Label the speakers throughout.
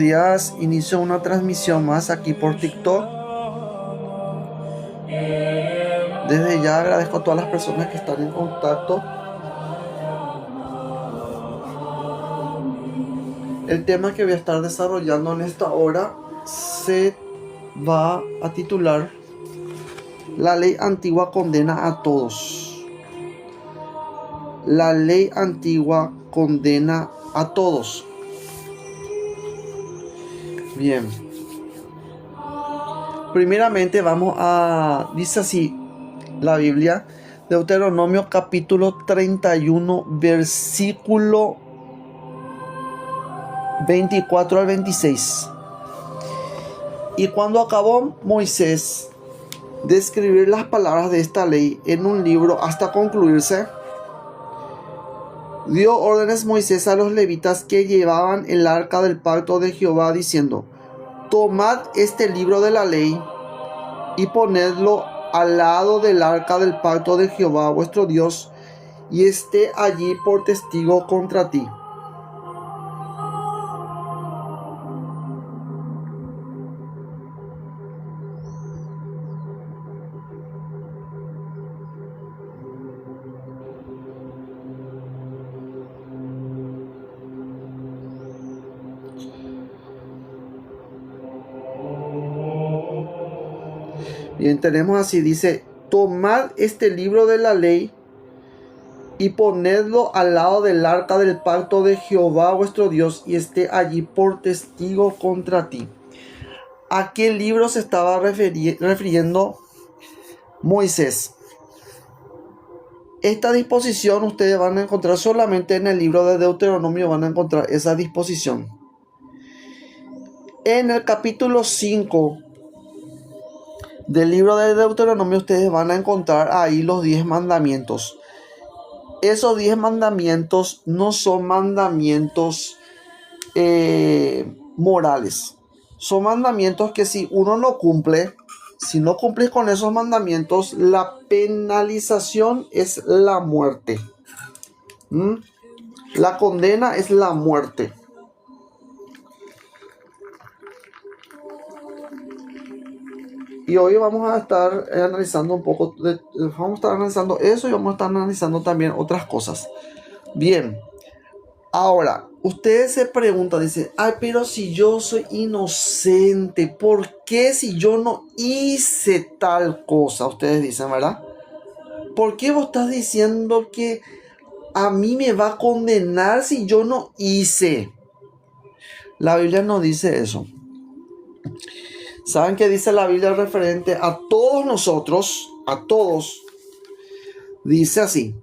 Speaker 1: días inicio una transmisión más aquí por TikTok. Desde ya agradezco a todas las personas que están en contacto. El tema que voy a estar desarrollando en esta hora se va a titular La ley antigua condena a todos. La ley antigua condena a todos. Bien. Primeramente dice así la Biblia, Deuteronomio capítulo 31, versículo 24 al 26. Y cuando acabó Moisés de escribir las palabras de esta ley en un libro hasta concluirse, dio órdenes Moisés a los levitas que llevaban el arca del pacto de Jehová, diciendo: tomad este libro de la ley y ponedlo al lado del arca del pacto de Jehová vuestro Dios, y esté allí por testigo contra ti. Bien, tenemos así, dice: tomad este libro de la ley y ponedlo al lado del arca del pacto de Jehová vuestro Dios, y esté allí por testigo contra ti. ¿A qué libro se estaba refiriendo Moisés? Esta disposición ustedes van a encontrar solamente en el libro de Deuteronomio, van a encontrar esa disposición. En el capítulo 5 del libro de Deuteronomio ustedes van a encontrar ahí los 10 mandamientos. Esos 10 mandamientos no son mandamientos morales. Son mandamientos que si uno no cumple, si no cumples con esos mandamientos, la penalización es la muerte. La condena es la muerte. Y hoy vamos a estar analizando un poco, vamos a estar analizando eso y vamos a estar analizando también otras cosas. Bien, ahora, ustedes se preguntan, dicen: ay, pero si yo soy inocente, ¿por qué si yo no hice tal cosa? Ustedes dicen, ¿verdad? ¿Por qué vos estás diciendo que a mí me va a condenar si yo no hice? La Biblia no dice eso. ¿Saben qué dice la Biblia referente a todos nosotros? A todos. Dice así.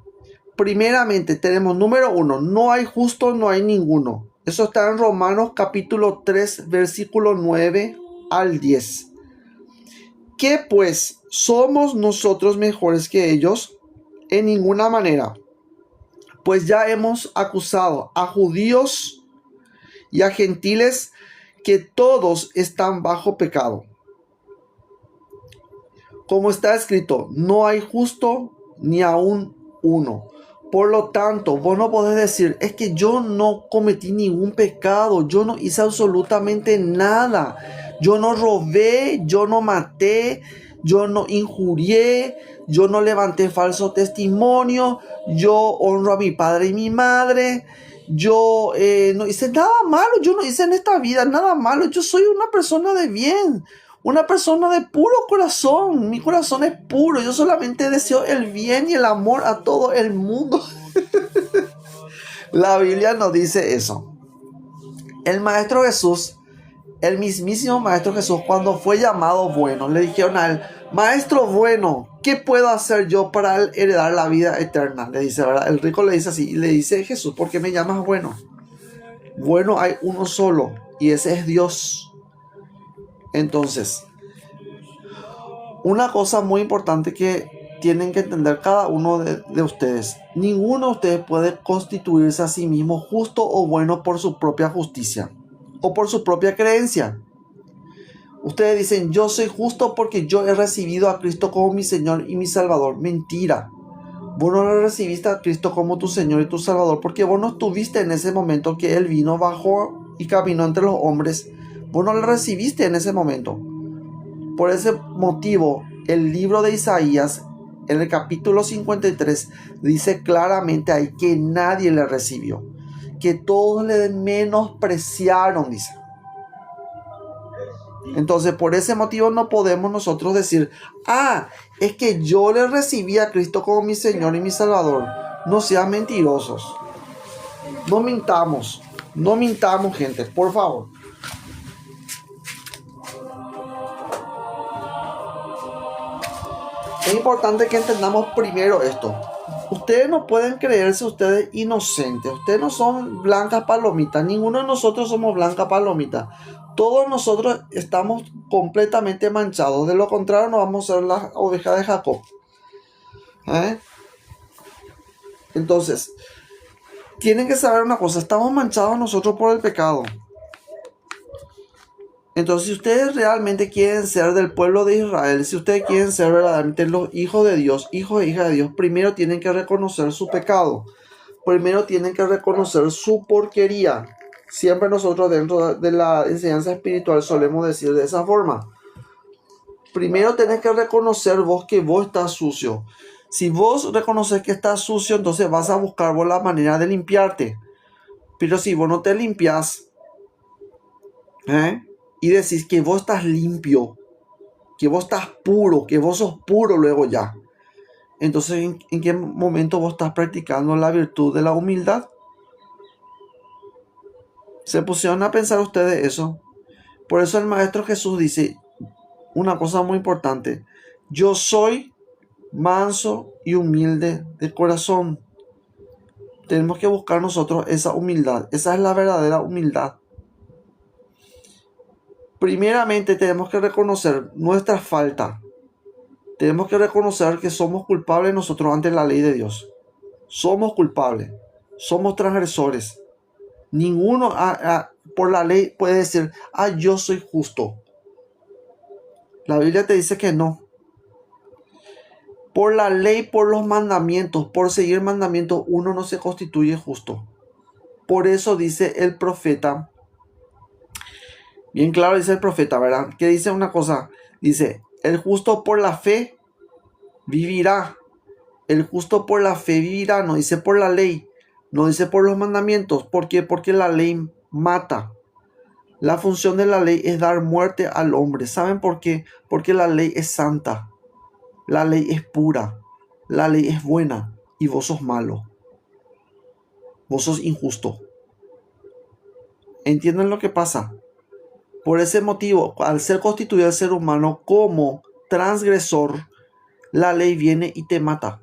Speaker 1: Primeramente tenemos número 1. No hay justo, no hay ninguno. Eso está en Romanos capítulo 3, versículo 9 al 10. ¿Qué pues? ¿Somos nosotros mejores que ellos? En ninguna manera. Pues ya hemos acusado a judíos y a gentiles que todos están bajo pecado. Como está escrito, no hay justo ni aún uno. Por lo tanto, vos no podés decir: es que yo no cometí ningún pecado, yo no hice absolutamente nada. Yo no robé, yo no maté, yo no injurié, yo no levanté falso testimonio, yo honro a mi padre y mi madre. Yo no hice nada malo, yo no hice en esta vida nada malo. Yo soy una persona de bien, una persona de puro corazón. Mi corazón es puro, yo solamente deseo el bien y el amor a todo el mundo. La Biblia no dice eso. El Maestro Jesús, el mismísimo Maestro Jesús, cuando fue llamado bueno, le dijeron a él: Maestro bueno, ¿qué puedo hacer yo para heredar la vida eterna? Le dice, ¿verdad? El rico le dice así, y le dice: Jesús, ¿por qué me llamas bueno? Bueno hay uno solo, y ese es Dios. Entonces, una cosa muy importante que tienen que entender cada uno de ustedes: ninguno de ustedes puede constituirse a sí mismo justo o bueno por su propia justicia o por su propia creencia. Ustedes dicen: yo soy justo porque yo he recibido a Cristo como mi Señor y mi Salvador. Mentira. Vos no le recibiste a Cristo como tu Señor y tu Salvador porque vos no estuviste en ese momento que Él vino, bajó y caminó entre los hombres, vos no le recibiste en ese momento. Por ese motivo, el libro de Isaías, en el capítulo 53, dice claramente ahí que nadie le recibió, que todos le menospreciaron, dice. Entonces, por ese motivo no podemos nosotros decir, es que yo le recibí a Cristo como mi Señor y mi Salvador. No sean mentirosos. No mintamos. No mintamos, gente, por favor. Es importante que entendamos primero esto. Ustedes no pueden creerse ustedes inocentes. Ustedes no son blancas palomitas. Ninguno de nosotros somos blancas palomitas. Todos nosotros estamos completamente manchados. De lo contrario, no vamos a ser las ovejas de Jacob. Entonces, tienen que saber una cosa. Estamos manchados nosotros por el pecado. Entonces, si ustedes realmente quieren ser del pueblo de Israel, si ustedes quieren ser verdaderamente los hijos de Dios, hijos e hijas de Dios, primero tienen que reconocer su pecado. Primero tienen que reconocer su porquería. Siempre nosotros dentro de la enseñanza espiritual solemos decir de esa forma. Primero tenés que reconocer vos que vos estás sucio. Si vos reconoces que estás sucio, entonces vas a buscar vos la manera de limpiarte. Pero si vos no te limpias, y decís que vos estás limpio, que vos estás puro, que vos sos puro luego ya, entonces ¿en qué momento vos estás practicando la virtud de la humildad? ¿Se pusieron a pensar ustedes eso? Por eso el Maestro Jesús dice una cosa muy importante: yo soy manso y humilde de corazón. Tenemos que buscar nosotros esa humildad. Esa es la verdadera humildad. Primeramente tenemos que reconocer nuestra falta. Tenemos que reconocer que somos culpables nosotros ante la ley de Dios. Somos culpables. Somos transgresores. Ninguno por la ley puede decir, yo soy justo. La Biblia te dice que no. Por la ley, por los mandamientos, por seguir mandamientos, uno no se constituye justo. Por eso dice el profeta, bien claro dice el profeta, ¿verdad? Que dice una cosa, dice, el justo por la fe vivirá. El justo por la fe vivirá, no dice por la ley, no dice por los mandamientos. ¿Por qué? Porque la ley mata. La función de la ley es dar muerte al hombre. ¿Saben por qué? Porque la ley es santa. La ley es pura. La ley es buena. Y vos sos malo. Vos sos injusto. ¿Entienden lo que pasa? Por ese motivo, al ser constituido el ser humano como transgresor, la ley viene y te mata.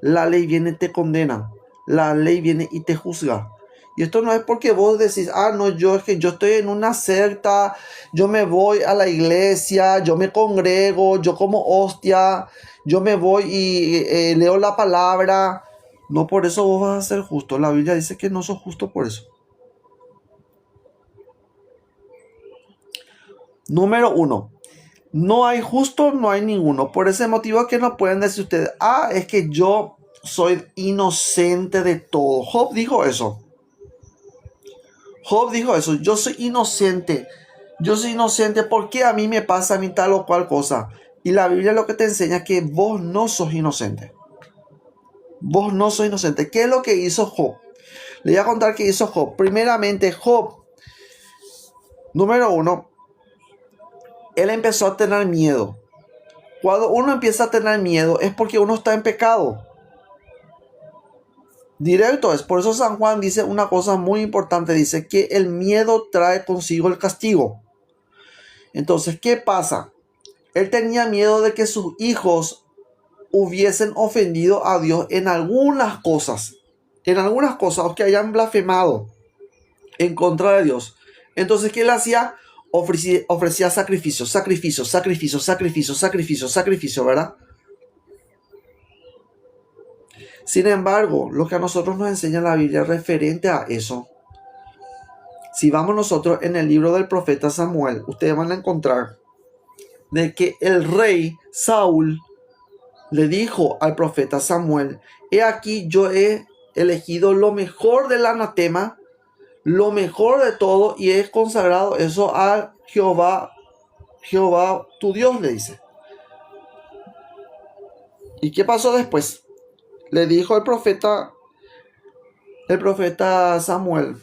Speaker 1: La ley viene y te condena. La ley viene y te juzga. Y esto no es porque vos decís, no, es que yo estoy en una secta, yo me voy a la iglesia, yo me congrego, yo como hostia, yo me voy y leo la palabra. No por eso vos vas a ser justo. La Biblia dice que no sos justo por eso. Número 1. No hay justo, no hay ninguno. Por ese motivo que no pueden decir ustedes, es que yo soy inocente de todo. Job dijo eso. Job dijo eso, yo soy inocente. Yo soy inocente porque a mí me pasa a mí tal o cual cosa. Y la Biblia lo que te enseña es que vos no sos inocente. Vos no sos inocente. ¿Qué es lo que hizo Job? Le voy a contar qué hizo Job. Primeramente, Job, número 1, él empezó a tener miedo. Cuando uno empieza a tener miedo es porque uno está en pecado. Directo es. Por eso San Juan dice una cosa muy importante. Dice que el miedo trae consigo el castigo. Entonces, ¿qué pasa? Él tenía miedo de que sus hijos hubiesen ofendido a Dios en algunas cosas. En algunas cosas, o que hayan blasfemado en contra de Dios. Entonces, ¿qué él hacía? Ofrecía sacrificios, ¿verdad? Sin embargo, lo que a nosotros nos enseña la Biblia referente a eso, si vamos nosotros en el libro del profeta Samuel, ustedes van a encontrar de que el rey Saúl le dijo al profeta Samuel, he aquí yo he elegido lo mejor del anatema lo mejor de todo y es consagrado eso a Jehová, Jehová tu Dios, le dice. ¿Y qué pasó después? Le dijo el profeta Samuel: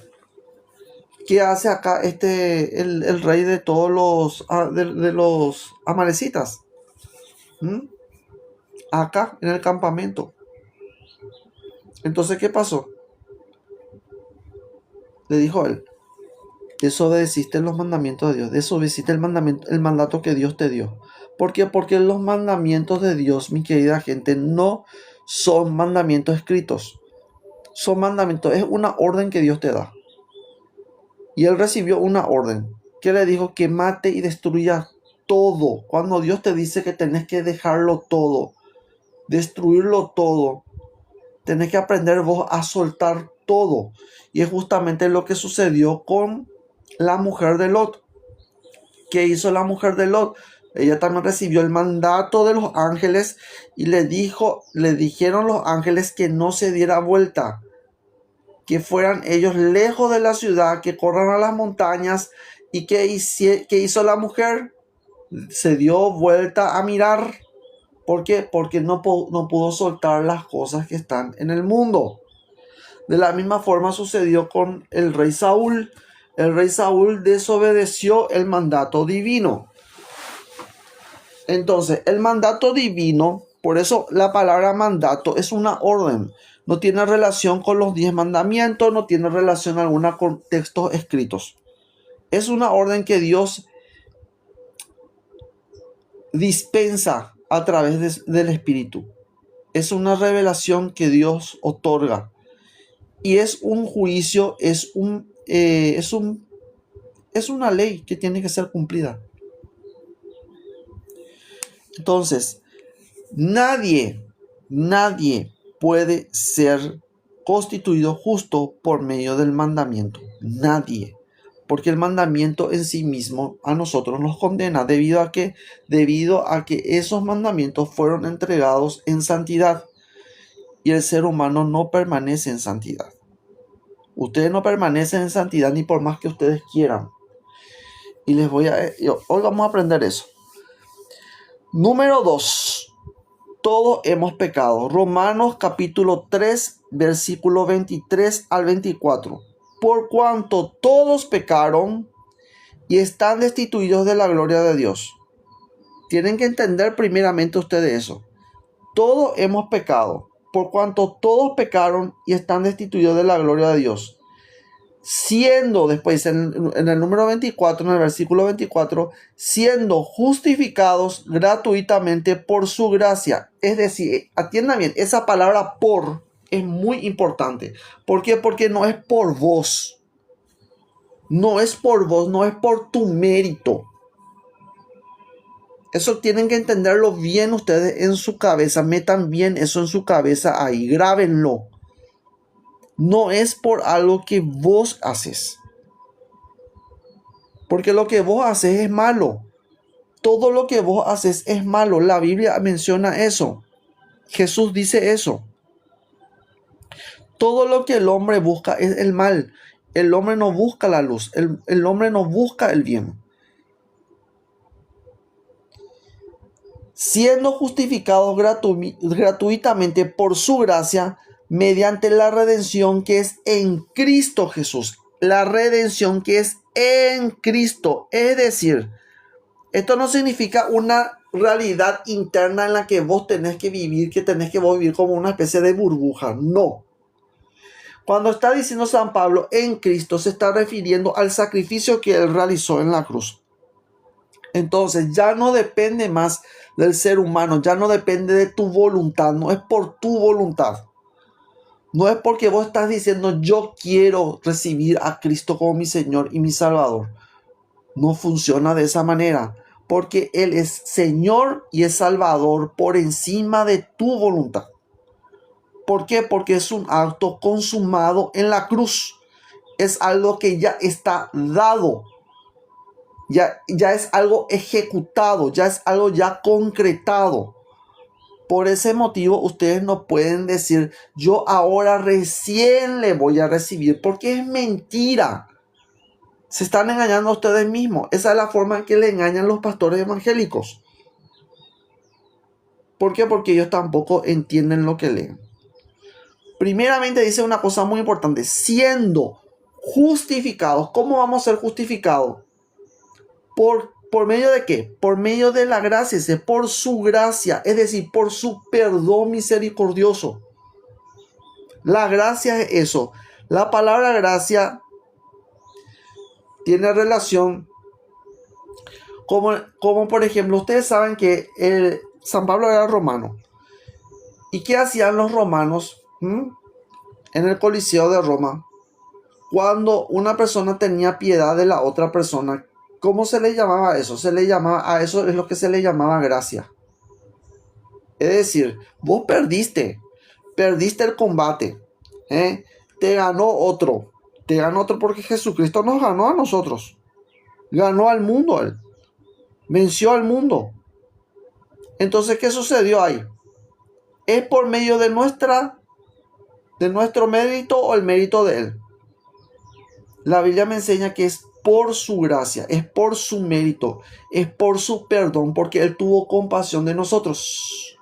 Speaker 1: ¿qué hace acá el rey de todos de los amalecitas? Acá en el campamento. Entonces, ¿qué pasó? Le dijo él: desobedeciste los mandamientos de Dios, desobedeciste el mandato que Dios te dio. ¿Por qué? Porque los mandamientos de Dios, mi querida gente, no son mandamientos escritos. Son mandamientos, es una orden que Dios te da. Y él recibió una orden que le dijo que mate y destruya todo. Cuando Dios te dice que tenés que dejarlo todo, destruirlo todo, tenés que aprender vos a soltar todo. Y es justamente lo que sucedió con la mujer de Lot. ¿Qué hizo la mujer de Lot? Ella también recibió el mandato de los ángeles y le dijeron los ángeles que no se diera vuelta, que fueran ellos lejos de la ciudad, que corran a las montañas. ¿Y qué hizo la mujer? Se dio vuelta a mirar. ¿Por qué? Porque no pudo soltar las cosas que están en el mundo. De la misma forma sucedió con el rey Saúl. El rey Saúl desobedeció el mandato divino. Entonces, el mandato divino, por eso la palabra mandato es una orden. No tiene relación con los 10 mandamientos, no tiene relación alguna con textos escritos. Es una orden que Dios dispensa a través del Espíritu. Es una revelación que Dios otorga. Y es un juicio, es una ley que tiene que ser cumplida. Entonces, nadie puede ser constituido justo por medio del mandamiento. Nadie. Porque el mandamiento en sí mismo a nosotros nos condena debido a que esos mandamientos fueron entregados en santidad. Y el ser humano no permanece en santidad. Ustedes no permanecen en santidad ni por más que ustedes quieran. Y hoy vamos a aprender eso. Número 2. Todos hemos pecado. Romanos capítulo 3, versículo 23 al 24. Por cuanto todos pecaron y están destituidos de la gloria de Dios. Tienen que entender primeramente ustedes eso. Todos hemos pecado. Por cuanto todos pecaron y están destituidos de la gloria de Dios. Siendo, después en el número 24, en el versículo 24, siendo justificados gratuitamente por su gracia. Es decir, atiendan bien, esa palabra por es muy importante. ¿Por qué? Porque no es por vos. No es por vos, no es por tu mérito. Eso tienen que entenderlo bien ustedes en su cabeza. Metan bien eso en su cabeza ahí, grábenlo. No es por algo que vos haces. Porque lo que vos haces es malo. Todo lo que vos haces es malo. La Biblia menciona eso. Jesús dice eso. Todo lo que el hombre busca es el mal. El hombre no busca la luz. El hombre no busca el bien. Siendo justificados gratuitamente por su gracia, mediante la redención que es en Cristo Jesús. La redención que es en Cristo. Es decir, esto no significa una realidad interna en la que vos tenés que vivir, que tenés que vos vivir como una especie de burbuja. No. Cuando está diciendo San Pablo en Cristo, se está refiriendo al sacrificio que él realizó en la cruz. Entonces ya no depende más del ser humano, ya no depende de tu voluntad, no es por tu voluntad. No es porque vos estás diciendo yo quiero recibir a Cristo como mi Señor y mi Salvador. No funciona de esa manera, porque Él es Señor y es Salvador por encima de tu voluntad. ¿Por qué? Porque es un acto consumado en la cruz. Es algo que ya está dado. Ya es algo ejecutado, ya es algo ya concretado. Por ese motivo ustedes no pueden decir, yo ahora recién le voy a recibir, porque es mentira. Se están engañando a ustedes mismos. Esa es la forma en que le engañan los pastores evangélicos. ¿Por qué? Porque ellos tampoco entienden lo que leen. Primeramente dice una cosa muy importante, siendo justificados. ¿Cómo vamos a ser justificados? ¿Por medio de qué? Por medio de la gracia, es por su gracia, es decir, por su perdón misericordioso. La gracia es eso. La palabra gracia tiene relación como por ejemplo, ustedes saben que San Pablo era romano. ¿Y qué hacían los romanos en el Coliseo de Roma? Cuando una persona tenía piedad de la otra persona, ¿cómo se le llamaba a eso? A eso es lo que se le llamaba gracia. Es decir, vos perdiste el combate, te ganó otro porque Jesucristo nos ganó a nosotros, ganó al mundo, él venció al mundo. Entonces, ¿qué sucedió ahí? ¿Es por medio de nuestro mérito o el mérito de él? La Biblia me enseña que es por su gracia, es por su mérito, es por su perdón, porque él tuvo compasión de nosotros.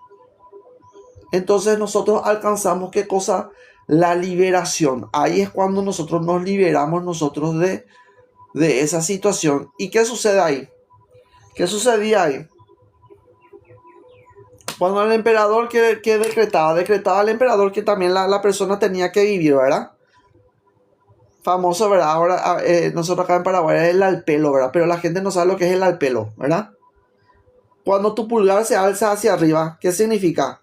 Speaker 1: Entonces nosotros alcanzamos, ¿qué cosa? La liberación. Ahí es cuando nosotros nos liberamos nosotros de esa situación. ¿Y qué sucede ahí? ¿Qué sucedía ahí? Cuando el emperador que decretaba el emperador que también la persona tenía que vivir, ¿verdad? Famoso, ¿verdad? Ahora nosotros acá en Paraguay es el alpelo, ¿verdad? Pero la gente no sabe lo que es el alpelo, ¿verdad? Cuando tu pulgar se alza hacia arriba, ¿qué significa?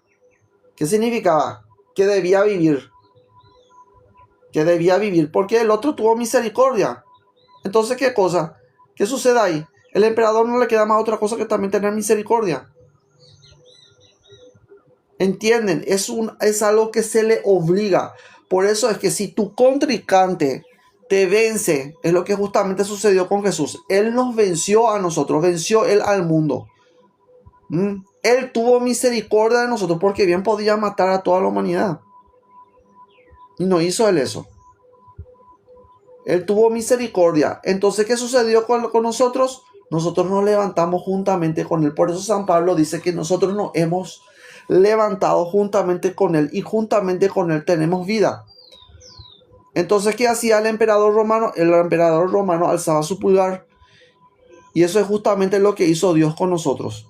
Speaker 1: ¿Qué significaba? Que debía vivir. Que debía vivir. Porque el otro tuvo misericordia. Entonces, ¿qué cosa? ¿Qué sucede ahí? El emperador no le queda más otra cosa que también tener misericordia. ¿Entienden? Es algo que se le obliga. Por eso es que si tu contrincante te vence, es lo que justamente sucedió con Jesús. Él nos venció a nosotros, venció él al mundo. Él tuvo misericordia de nosotros porque bien podía matar a toda la humanidad. Y no hizo él eso. Él tuvo misericordia. Entonces, ¿qué sucedió con nosotros? Nosotros nos levantamos juntamente con él. Por eso San Pablo dice que nosotros nos hemos levantado juntamente con él y juntamente con él tenemos vida. Entonces, ¿qué hacía el emperador romano? El emperador romano alzaba su pulgar y eso es justamente lo que hizo Dios con nosotros.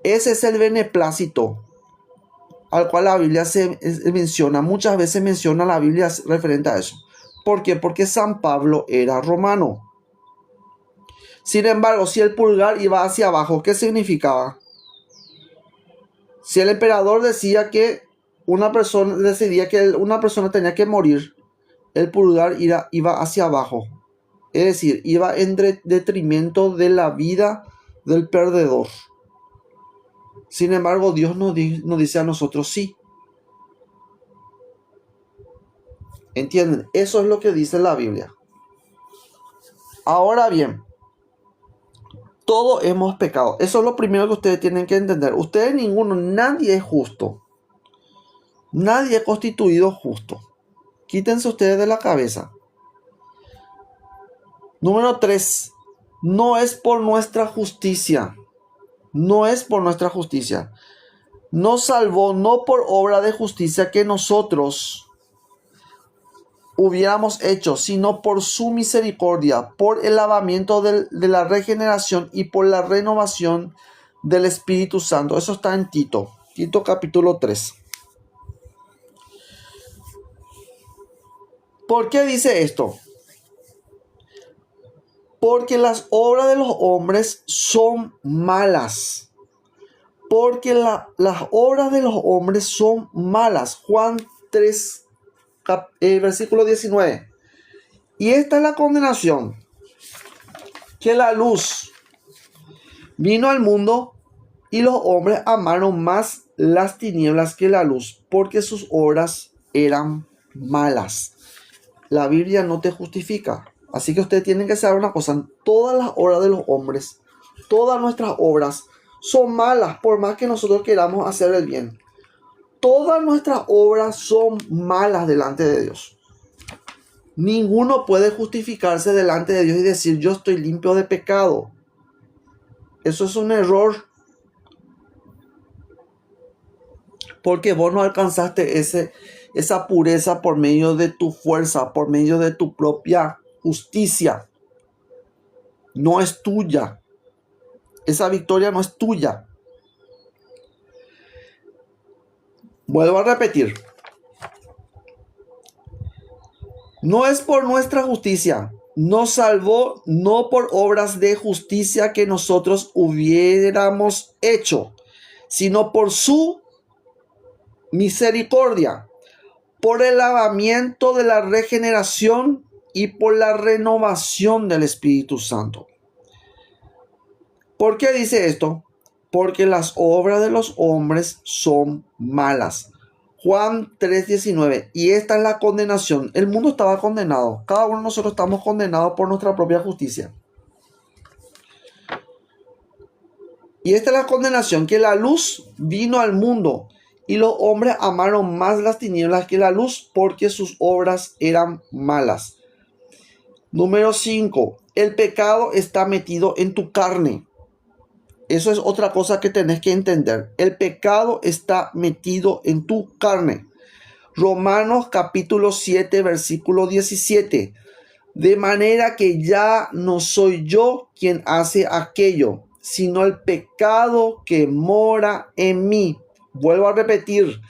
Speaker 1: Ese es el beneplácito al cual la Biblia se menciona. Muchas veces menciona la Biblia referente a eso. ¿Por qué? Porque San Pablo era romano. Sin embargo, si el pulgar iba hacia abajo, ¿qué significaba? Si el emperador decidía que una persona tenía que morir, el pulgar iba hacia abajo. Es decir, iba en detrimento de la vida del perdedor. Sin embargo, Dios nos dice a nosotros sí. ¿Entienden? Eso es lo que dice la Biblia. Ahora bien, todos hemos pecado. Eso es lo primero que ustedes tienen que entender. Ustedes nadie es justo. Nadie es constituido justo. Quítense ustedes de la cabeza. Número 3. No es por nuestra justicia. No es por nuestra justicia. Nos salvó no por obra de justicia que nosotros hubiéramos hecho, sino por su misericordia, por el lavamiento de la regeneración y por la renovación del Espíritu Santo. Eso está en Tito capítulo 3. ¿Por qué dice esto? Porque las obras de los hombres son malas. Porque las obras de los hombres son malas. Juan 3, versículo 19. Y esta es la condenación, que la luz vino al mundo y los hombres amaron más las tinieblas que la luz, porque sus obras eran malas. La Biblia no te justifica. Así que ustedes tienen que saber una cosa. Todas las obras de los hombres, todas nuestras obras son malas, por más que nosotros queramos hacer el bien. Todas nuestras obras son malas delante de Dios. Ninguno puede justificarse delante de Dios y decir, yo estoy limpio de pecado. Eso es un error. Porque vos no alcanzaste esa pureza por medio de tu fuerza, por medio de tu propia justicia. No es tuya. Esa victoria no es tuya. Vuelvo a repetir. No es por nuestra justicia. Nos salvó no por obras de justicia que nosotros hubiéramos hecho, sino por su misericordia, por el lavamiento de la regeneración y por la renovación del Espíritu Santo. ¿Por qué dice esto? Porque las obras de los hombres son malas. Juan 3:19. Y esta es la condenación. El mundo estaba condenado. Cada uno de nosotros estamos condenados por nuestra propia justicia. Y esta es la condenación, que la luz vino al mundo y los hombres amaron más las tinieblas que la luz porque sus obras eran malas. Número 5. El pecado está metido en tu carne. Eso es otra cosa que tenés que entender. El pecado está metido en tu carne. Romanos capítulo 7, versículo 17. De manera que ya no soy yo quien hace aquello, sino el pecado que mora en mí. Vuelvo a repetir.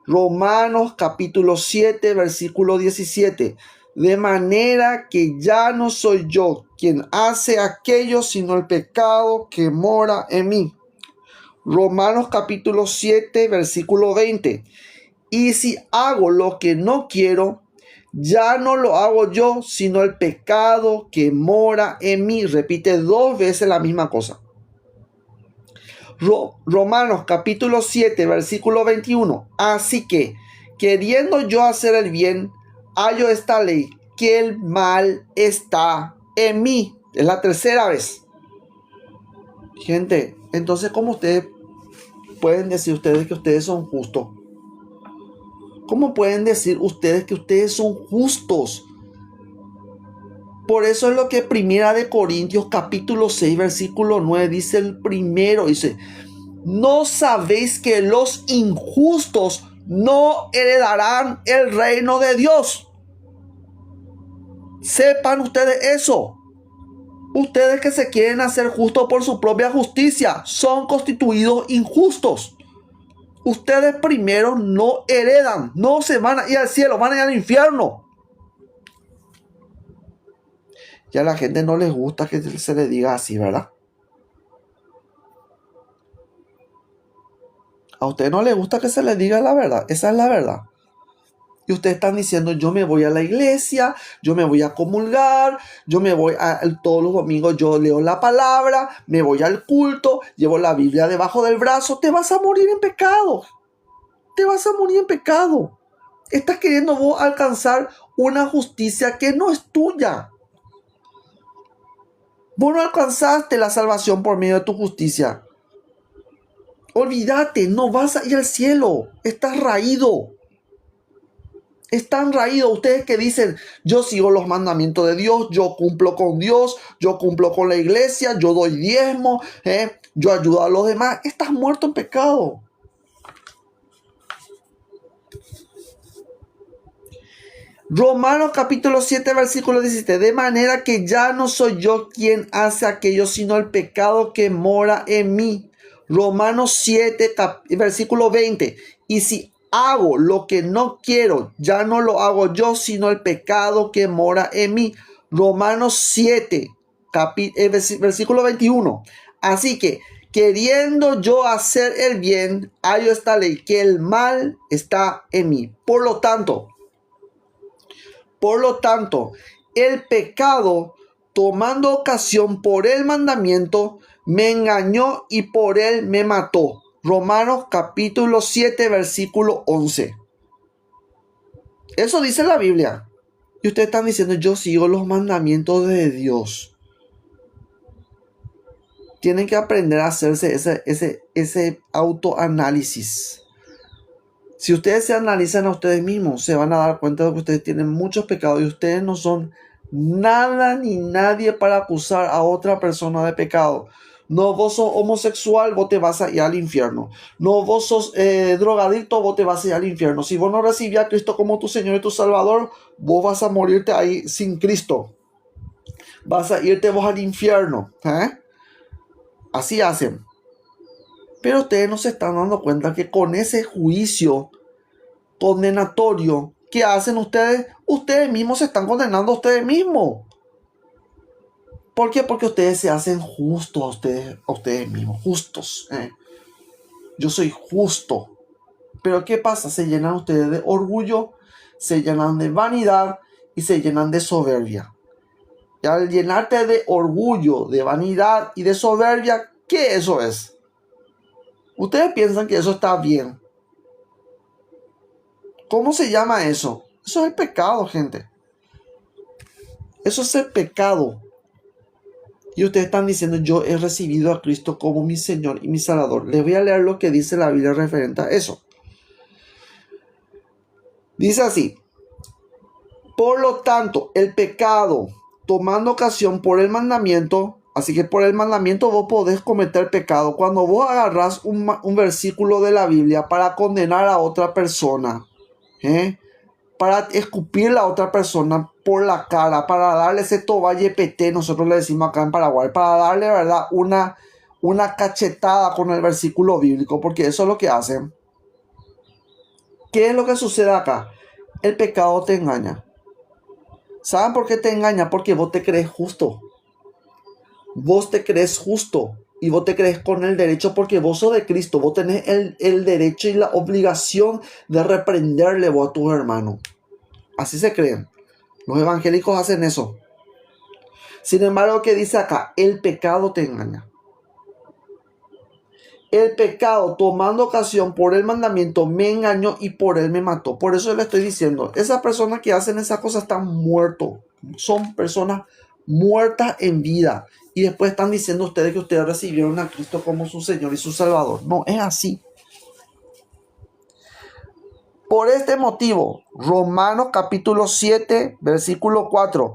Speaker 1: Romanos capítulo 7, versículo 17. De manera que ya no soy yo quien hace aquello, sino el pecado que mora en mí. Romanos capítulo 7, versículo 20. Y si hago lo que no quiero, ya no lo hago yo, sino el pecado que mora en mí. Repite 2 veces la misma cosa. Romanos capítulo 7, versículo 21. Así que, queriendo yo hacer el bien, hallo esta ley, que el mal está en mí. Es la tercera vez. Gente, entonces, ¿cómo ustedes pueden decir ustedes que ustedes son justos? ¿Cómo pueden decir ustedes que ustedes son justos? Por eso es lo que Primera de Corintios capítulo 6, versículo 9 dice el primero. Dice, ¿no sabéis que los injustos no heredarán el reino de Dios? Sepan ustedes eso. Ustedes que se quieren hacer justos por su propia justicia son constituidos injustos. Ustedes primero no heredan, no se van a ir al cielo, van a ir al infierno. Ya a la gente no les gusta que se les diga así, ¿verdad? A ustedes no les gusta que se les diga la verdad, esa es la verdad. Y ustedes están diciendo, yo me voy a la iglesia, yo me voy a comulgar, yo me voy todos los domingos, yo leo la palabra, me voy al culto, llevo la Biblia debajo del brazo. Te vas a morir en pecado. Te vas a morir en pecado. Estás queriendo vos alcanzar una justicia que no es tuya. Vos no alcanzaste la salvación por medio de tu justicia. Olvídate, no vas a ir al cielo. Estás raído. Están raídos ustedes que dicen, yo sigo los mandamientos de Dios, yo cumplo con Dios, yo cumplo con la iglesia, yo doy diezmo, yo ayudo a los demás. Estás muerto en pecado. Romanos capítulo 7, versículo 17. De manera que ya no soy yo quien hace aquello, sino el pecado que mora en mí. Romanos 7, versículo 20. Y si hago lo que no quiero, ya no lo hago yo, sino el pecado que mora en mí. Romanos 7, versículo 21. Así que, queriendo yo hacer el bien, hallo esta ley, que el mal está en mí. Por lo tanto, el pecado, tomando ocasión por el mandamiento, me engañó y por él me mató. Romanos capítulo 7, versículo 11. Eso dice la Biblia. Y ustedes están diciendo, yo sigo los mandamientos de Dios. tienen que aprender a hacerse ese autoanálisis. Si ustedes se analizan a ustedes mismos, se van a dar cuenta de que ustedes tienen muchos pecados y ustedes no son nada ni nadie para acusar a otra persona de pecado. No, vos sos homosexual, vos te vas a ir al infierno. No, vos sos drogadicto, vos te vas a ir al infierno. Si vos no recibís a Cristo como tu Señor y tu Salvador, vos vas a morirte ahí sin Cristo. Vas a irte vos al infierno. Así hacen. Pero ustedes no se están dando cuenta que con ese juicio condenatorio que hacen ustedes, ustedes mismos se están condenando a ustedes mismos. ¿Por qué? Porque ustedes se hacen justos a ustedes mismos, justos. Yo soy justo. Pero ¿qué pasa? Se llenan ustedes de orgullo, se llenan de vanidad y se llenan de soberbia. Y al llenarte de orgullo, de vanidad y de soberbia, ¿qué eso es? Ustedes piensan que eso está bien. ¿Cómo se llama eso? Eso es el pecado, gente. Eso es el pecado. Y ustedes están diciendo, yo he recibido a Cristo como mi Señor y mi Salvador. Les voy a leer lo que dice la Biblia referente a eso. Dice así: por lo tanto, el pecado, tomando ocasión por el mandamiento, así que por el mandamiento vos podés cometer pecado. Cuando vos agarrás un versículo de la Biblia para condenar a otra persona, para escupir a otra persona por la cara, para darle ese toballe peté, nosotros le decimos acá en Paraguay, para darle, ¿verdad?, una cachetada con el versículo bíblico, porque eso es lo que hacen. ¿Qué es lo que sucede acá? El pecado te engaña. ¿Saben por qué te engaña? Porque vos te crees justo. Vos te crees justo y vos te crees con el derecho porque vos sos de Cristo. Vos tenés el derecho y la obligación de reprenderle vos a tus hermanos. Así se creen. Los evangélicos hacen eso. Sin embargo, ¿qué dice acá? El pecado te engaña. El pecado, tomando ocasión por el mandamiento, me engañó y por él me mató. Por eso le estoy diciendo, esas personas que hacen esas cosas están muertos. Son personas muertas en vida. Y después están diciendo ustedes que ustedes recibieron a Cristo como su Señor y su Salvador. No, es así. Por este motivo, Romanos capítulo 7, versículo 4.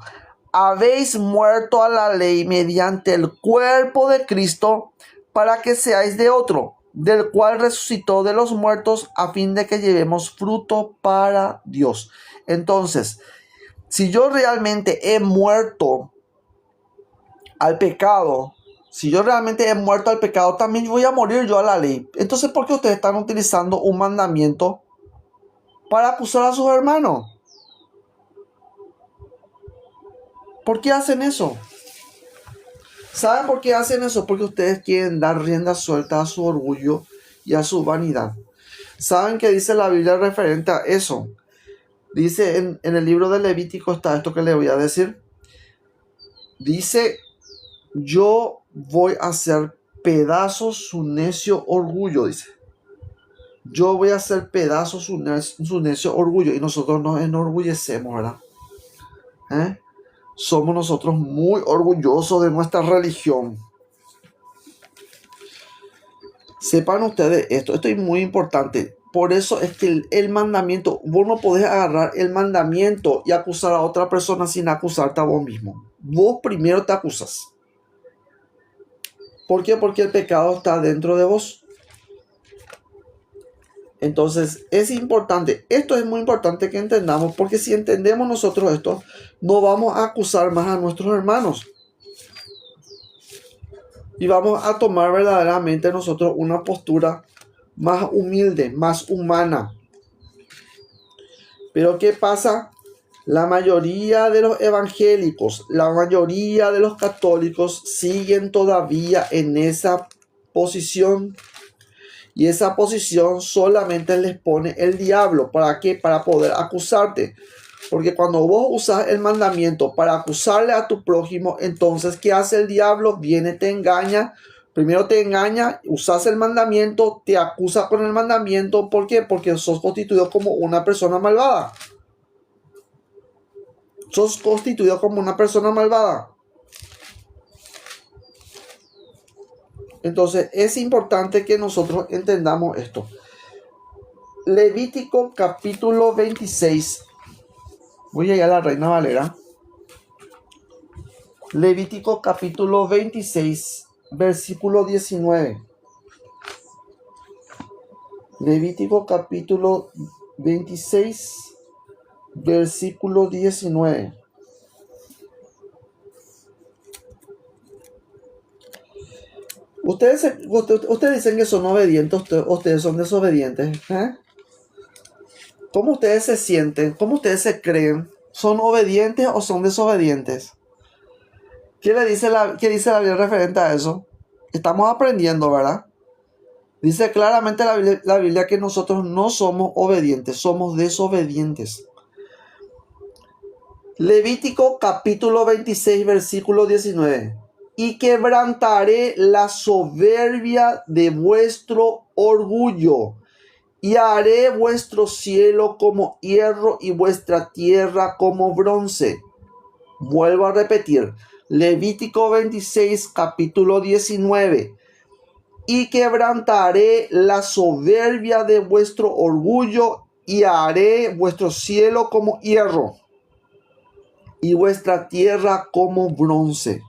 Speaker 1: Habéis muerto a la ley mediante el cuerpo de Cristo, para que seáis de otro, del cual resucitó de los muertos, a fin de que llevemos fruto para Dios. Entonces, si yo realmente he muerto al pecado, también voy a morir yo a la ley. Entonces, ¿por qué ustedes están utilizando un mandamiento para acusar a sus hermanos? ¿Por qué hacen eso? ¿Saben por qué hacen eso? Porque ustedes quieren dar rienda suelta a su orgullo y a su vanidad. ¿Saben qué dice la Biblia referente a eso? Dice en el libro de Levítico, está esto que le voy a decir. Dice: yo voy a hacer pedazos su necio orgullo, dice. Yo voy a hacer pedazos su necio orgullo. Y nosotros nos enorgullecemos, ¿verdad? Somos nosotros muy orgullosos de nuestra religión. Sepan ustedes esto es muy importante. Por eso es que el mandamiento, vos no podés agarrar el mandamiento y acusar a otra persona sin acusarte a vos mismo. Vos primero te acusas. ¿Por qué? Porque el pecado está dentro de vos. Entonces es importante, esto es muy importante que entendamos, porque si entendemos nosotros esto, no vamos a acusar más a nuestros hermanos. Y vamos a tomar verdaderamente nosotros una postura más humilde, más humana. Pero ¿qué pasa? La mayoría de los evangélicos, la mayoría de los católicos siguen todavía en esa posición. Y esa posición solamente les pone el diablo. ¿Para qué? Para poder acusarte. Porque cuando vos usas el mandamiento para acusarle a tu prójimo, entonces, ¿qué hace el diablo? Viene, te engaña. Primero te engaña, usas el mandamiento, te acusa con el mandamiento. ¿Por qué? Porque sos constituido como una persona malvada. Sos constituido como una persona malvada. Entonces es importante que nosotros entendamos esto. Levítico capítulo 26. Voy a ir a la Reina Valera. Levítico capítulo 26, versículo 19. Levítico capítulo 26, versículo 19. Ustedes dicen que son obedientes, ustedes son desobedientes. ¿Cómo ustedes se sienten? ¿Cómo ustedes se creen? ¿Son obedientes o son desobedientes? ¿Qué dice la Biblia referente a eso? Estamos aprendiendo, ¿verdad? Dice claramente la Biblia que nosotros no somos obedientes, somos desobedientes. Levítico capítulo 26, versículo 19. Y quebrantaré la soberbia de vuestro orgullo, y haré vuestro cielo como hierro y vuestra tierra como bronce. Vuelvo a repetir, Levítico 26, capítulo 19. Y quebrantaré la soberbia de vuestro orgullo, y haré vuestro cielo como hierro y vuestra tierra como bronce.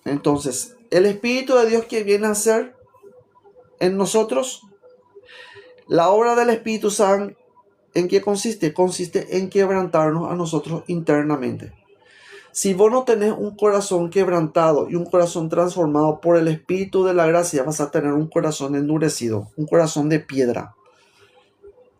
Speaker 1: Entonces, el Espíritu de Dios que viene a ser en nosotros, la obra del Espíritu, ¿saben en qué consiste? Consiste en quebrantarnos a nosotros internamente. Si vos no tenés un corazón quebrantado y un corazón transformado por el Espíritu de la gracia, vas a tener un corazón endurecido, un corazón de piedra.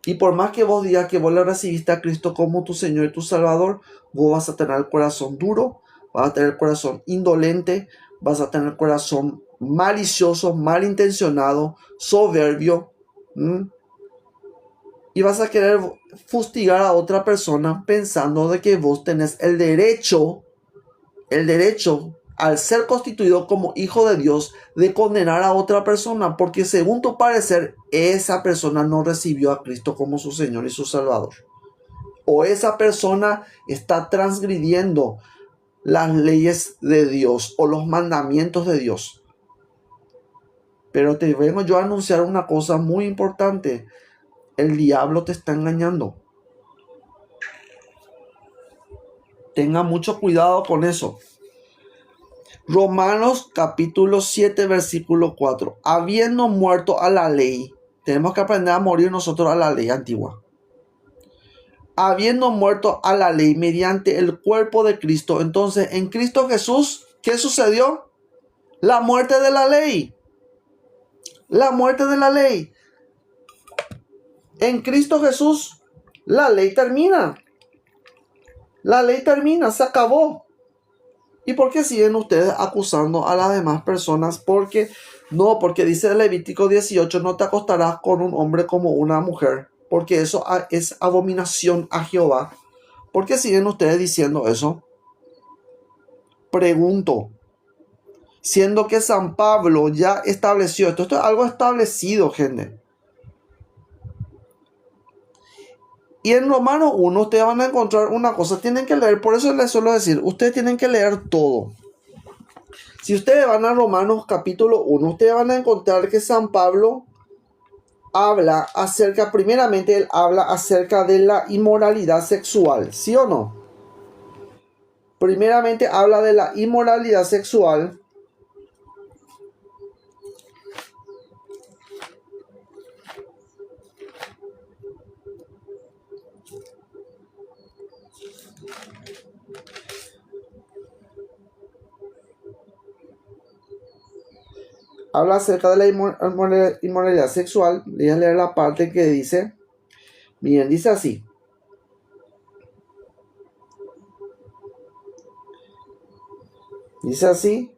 Speaker 1: Y por más que vos digas que vos le recibiste a Cristo como tu Señor y tu Salvador, vos vas a tener el corazón duro, vas a tener el corazón indolente, vas a tener el corazón malicioso, malintencionado, soberbio. Y vas a querer fustigar a otra persona pensando de que vos tenés el derecho, al ser constituido como hijo de Dios, de condenar a otra persona, porque según tu parecer, esa persona no recibió a Cristo como su Señor y su Salvador. O esa persona está transgrediendo las leyes de Dios o los mandamientos de Dios. Pero te vengo yo a anunciar una cosa muy importante. El diablo te está engañando. Tenga mucho cuidado con eso. Romanos capítulo 7, versículo 4. Habiendo muerto a la ley, tenemos que aprender a morir nosotros a la ley antigua. Habiendo muerto a la ley mediante el cuerpo de Cristo, entonces en Cristo Jesús, ¿qué sucedió? La muerte de la ley. La muerte de la ley. En Cristo Jesús, la ley termina. La ley termina, se acabó. ¿Y por qué siguen ustedes acusando a las demás personas? Porque dice Levítico 18, no te acostarás con un hombre como una mujer, porque eso es abominación a Jehová. ¿Por qué siguen ustedes diciendo eso? Pregunto. Siendo que San Pablo ya estableció esto. Esto es algo establecido, gente. Y en Romanos 1 ustedes van a encontrar una cosa. Tienen que leer, por eso les suelo decir, ustedes tienen que leer todo. Si ustedes van a Romanos capítulo 1, ustedes van a encontrar que San Pablo primeramente él habla acerca de la inmoralidad sexual, ¿sí o no? Primeramente habla de la inmoralidad sexual. Habla acerca de la inmoralidad sexual. Voy a leer la parte que dice, miren, dice así. Dice así.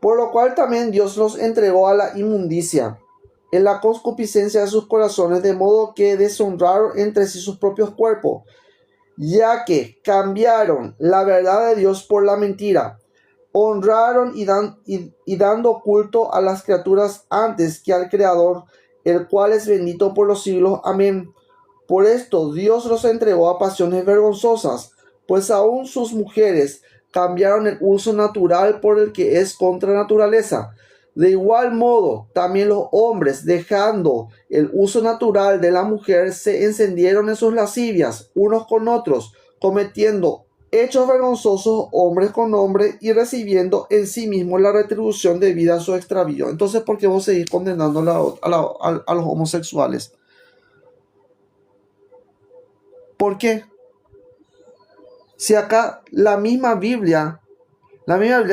Speaker 1: Por lo cual también Dios los entregó a la inmundicia en la concupiscencia de sus corazones, de modo que deshonraron entre sí sus propios cuerpos, ya que cambiaron la verdad de Dios por la mentira. Honraron y dando culto a las criaturas antes que al Creador, el cual es bendito por los siglos. Amén. Por esto Dios los entregó a pasiones vergonzosas, pues aún sus mujeres, cambiaron el uso natural por el que es contra naturaleza. De igual modo, también los hombres, dejando el uso natural de la mujer, se encendieron en sus lascivias unos con otros, cometiendo hechos vergonzosos hombres con hombres y recibiendo en sí mismos la retribución debida a su extravío. Entonces, ¿por qué vos seguís condenando a los homosexuales? ¿Por qué? Si acá la misma Biblia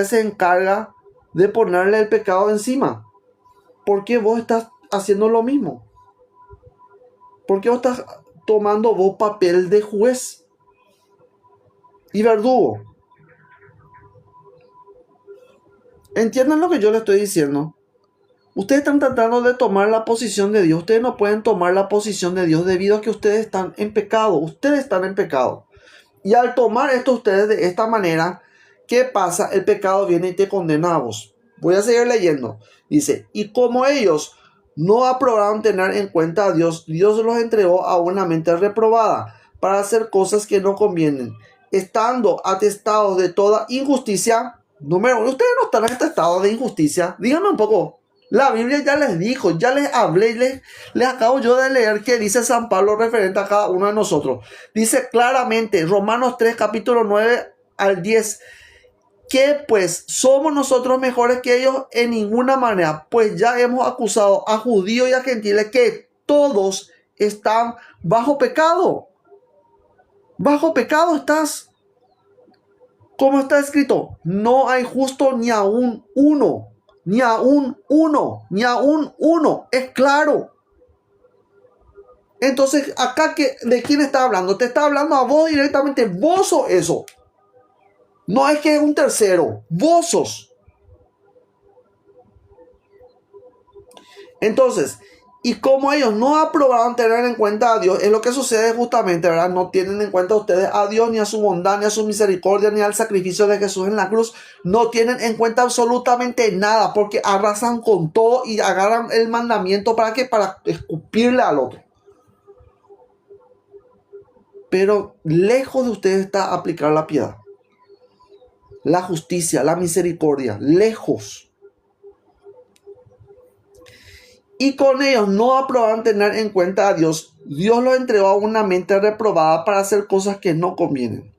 Speaker 1: se encarga de ponerle el pecado encima, ¿por qué vos estás haciendo lo mismo? ¿Por qué vos estás tomando vos papel de juez y verdugo? ¿Entienden lo que yo les estoy diciendo? Ustedes están tratando de tomar la posición de Dios. Ustedes no pueden tomar la posición de Dios debido a que ustedes están en pecado. Ustedes están en pecado. Y al tomar esto ustedes de esta manera, ¿qué pasa? El pecado viene y te condena a vos. Voy a seguir leyendo. Dice, y como ellos no aprobaron tener en cuenta a Dios, Dios los entregó a una mente reprobada para hacer cosas que no convienen, estando atestados de toda injusticia. Número uno, ustedes no están atestados de injusticia. Díganme un poco. La Biblia ya les dijo, ya les hablé, les acabo yo de leer que dice San Pablo referente a cada uno de nosotros. Dice claramente, Romanos 3, capítulo 9 al 10, que pues somos nosotros mejores que ellos en ninguna manera, pues ya hemos acusado a judíos y a gentiles que todos están bajo pecado. Bajo pecado estás. Como está escrito, no hay justo ni aún uno. Ni aún uno, ni aún uno, es claro. Entonces, acá, ¿de quién está hablando? Te está hablando a vos directamente, vos sos eso. No es que es un tercero, vos sos. Entonces, y como ellos no aprobaron tener en cuenta a Dios, es lo que sucede justamente, ¿verdad? No tienen en cuenta ustedes a Dios, ni a su bondad, ni a su misericordia, ni al sacrificio de Jesús en la cruz. No tienen en cuenta absolutamente nada, porque arrasan con todo y agarran el mandamiento para ¿qué? Para escupirle al otro. Pero lejos de ustedes está aplicar la piedad, la justicia, la misericordia, lejos. Y con ellos no aprobaron tener en cuenta a Dios. Dios los entregó a una mente reprobada para hacer cosas que no convienen,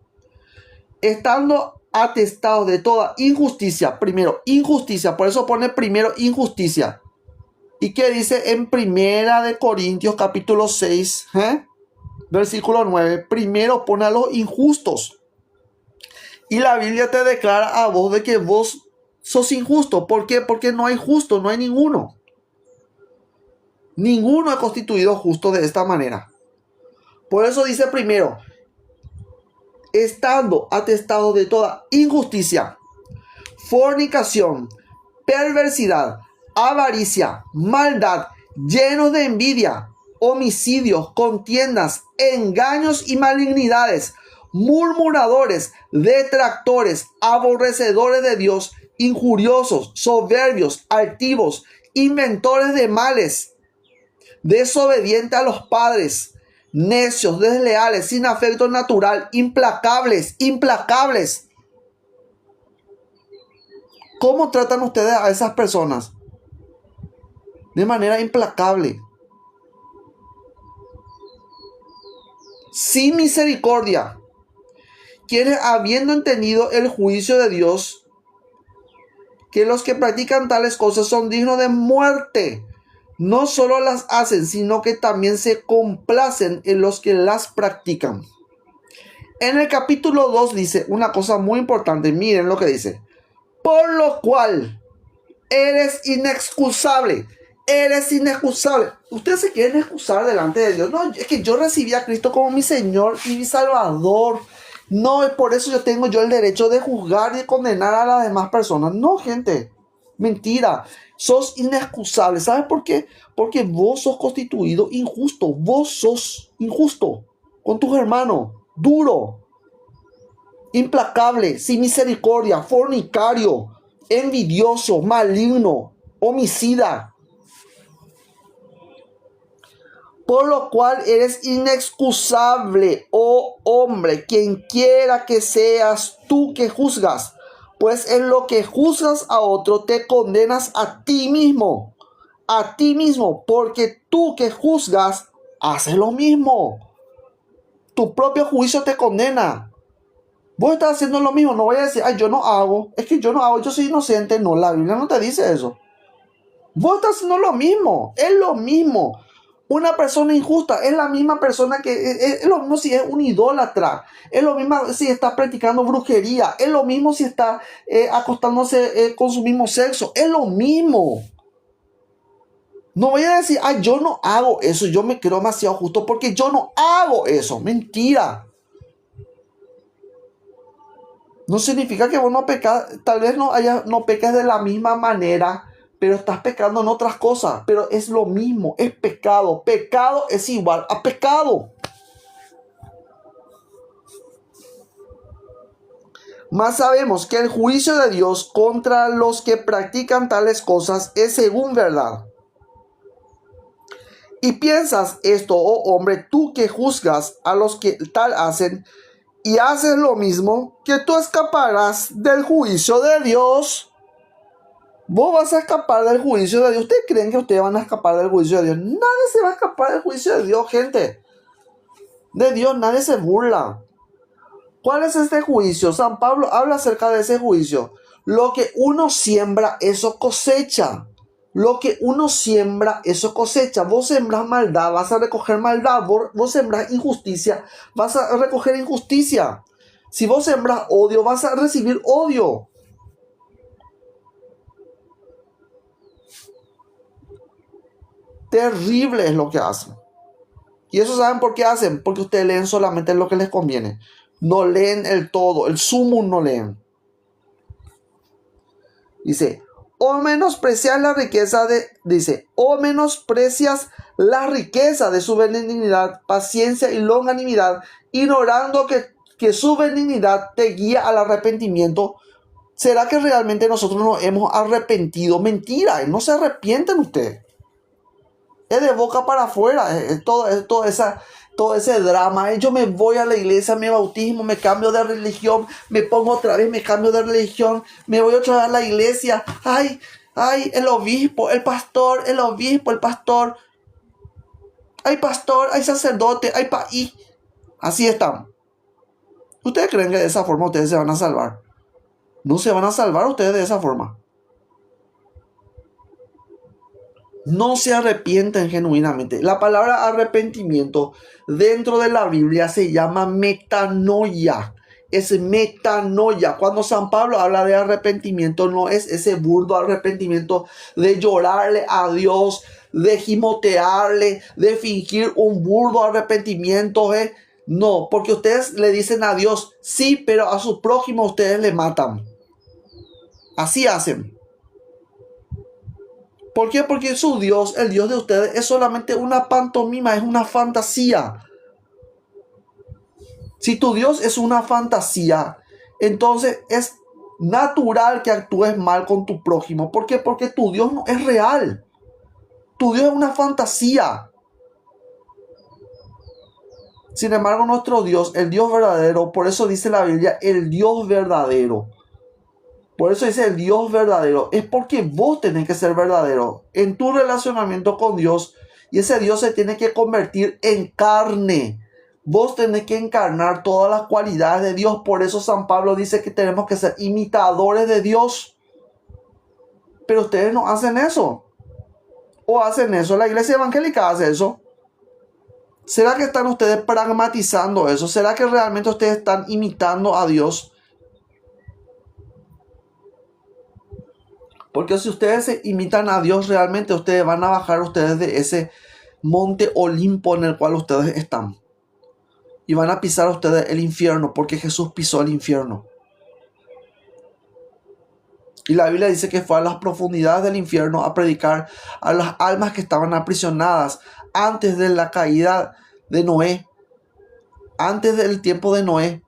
Speaker 1: estando atestados de toda injusticia. Primero, injusticia. Por eso pone primero injusticia. ¿Y qué dice en Primera de Corintios capítulo 6, versículo 9? Primero pone a los injustos. Y la Biblia te declara a vos de que vos sos injusto. ¿Por qué? Porque no hay justo, no hay ninguno. Ninguno es constituido justo de esta manera. Por eso dice primero, estando atestado de toda injusticia, fornicación, perversidad, avaricia, maldad, llenos de envidia, homicidios, contiendas, engaños y malignidades, murmuradores, detractores, aborrecedores de Dios, injuriosos, soberbios, altivos, inventores de males, desobedientes a los padres, necios, desleales, sin afecto natural, implacables. ¿Cómo tratan ustedes a esas personas? De manera implacable. Sin misericordia. Quienes, habiendo entendido el juicio de Dios, que los que practican tales cosas son dignos de muerte, no solo las hacen, sino que también se complacen en los que las practican. En el capítulo 2 dice una cosa muy importante. Miren lo que dice. Por lo cual eres inexcusable. Eres inexcusable. Ustedes se quieren excusar delante de Dios. No, es que yo recibí a Cristo como mi Señor y mi Salvador. No, es por eso tengo yo el derecho de juzgar y condenar a las demás personas. No, gente. Mentira. Sos inexcusable. ¿Sabes por qué? Porque vos sos constituido injusto. Vos sos injusto con tus hermanos. Duro. Implacable. Sin misericordia. Fornicario. Envidioso. Maligno. Homicida. por lo cual eres inexcusable, oh hombre, quien quiera que seas tú que juzgas, pues en lo que juzgas a otro te condenas a ti mismo, porque tú que juzgas haces lo mismo. Tu propio juicio te condena. Vos estás haciendo lo mismo, no voy a decir, ay, yo no hago, es que yo no hago, yo soy inocente. No, la Biblia no te dice eso. Vos estás haciendo lo mismo, es lo mismo. Una persona injusta es la misma persona que es lo mismo si es un idólatra, es lo mismo si está practicando brujería, es lo mismo si está acostándose con su mismo sexo, es lo mismo. No voy a decir, ay, yo no hago eso, yo me creo demasiado justo porque yo no hago eso. Mentira. No significa que vos no pecas, tal vez no peques de la misma manera, pero estás pecando en otras cosas. Pero es lo mismo, es pecado. Pecado es igual a pecado. Mas sabemos que el juicio de Dios contra los que practican tales cosas es según verdad. Y piensas esto, oh hombre, tú que juzgas a los que tal hacen y haces lo mismo, que tú escaparás del juicio de Dios. Vos vas a escapar del juicio de Dios. ¿Ustedes creen que ustedes van a escapar del juicio de Dios? Nadie se va a escapar del juicio de Dios, gente. De Dios nadie se burla. ¿Cuál es este juicio? San Pablo habla acerca de ese juicio. Lo que uno siembra, eso cosecha. Lo que uno siembra, eso cosecha. Vos sembras maldad, vas a recoger maldad. Vos sembras injusticia, vas a recoger injusticia. Si vos sembras odio, vas a recibir odio. Terrible es lo que hacen. Y eso saben por qué hacen. Porque ustedes leen solamente lo que les conviene. No leen el todo. El sumum no leen. Dice, o menosprecias la riqueza de su benignidad, paciencia y longanimidad, ignorando que su benignidad te guía al arrepentimiento. ¿Será que realmente nosotros nos hemos arrepentido? Mentira, no se arrepienten ustedes. Es de boca para afuera, es todo ese drama. Yo me voy a la iglesia, me bautismo, me cambio de religión, me pongo otra vez, me cambio de religión, me voy otra vez a la iglesia. Ay, el obispo, el pastor, el obispo, el pastor. Ay, pastor, ay, sacerdote, ay, país. Así están. ¿Ustedes creen que de esa forma ustedes se van a salvar? No se van a salvar ustedes de esa forma. No se arrepienten genuinamente. La palabra arrepentimiento dentro de la Biblia se llama metanoia. Es metanoia. Cuando San Pablo habla de arrepentimiento, no es ese burdo arrepentimiento de llorarle a Dios, de gimotearle, de fingir un burdo arrepentimiento. No, porque ustedes le dicen a Dios sí, pero a su prójimo ustedes le matan. Así hacen. ¿Por qué? Porque su Dios, el Dios de ustedes, es solamente una pantomima, es una fantasía. Si tu Dios es una fantasía, entonces es natural que actúes mal con tu prójimo. ¿Por qué? Porque tu Dios no es real. Tu Dios es una fantasía. Sin embargo, nuestro Dios, el Dios verdadero, por eso dice la Biblia, el Dios verdadero. Por eso dice el Dios verdadero. Es porque vos tenés que ser verdadero en tu relacionamiento con Dios. Y ese Dios se tiene que convertir en carne. Vos tenés que encarnar todas las cualidades de Dios. Por eso San Pablo dice que tenemos que ser imitadores de Dios. Pero ustedes no hacen eso. ¿O hacen eso? La iglesia evangélica hace eso. ¿Será que están ustedes pragmatizando eso? ¿Será que realmente ustedes están imitando a Dios? Porque si ustedes se imitan a Dios, realmente ustedes van a bajar ustedes de ese monte Olimpo en el cual ustedes están. Y van a pisar ustedes el infierno, porque Jesús pisó el infierno. Y la Biblia dice que fue a las profundidades del infierno a predicar a las almas que estaban aprisionadas antes de la caída de Noé. Antes del tiempo de Noé.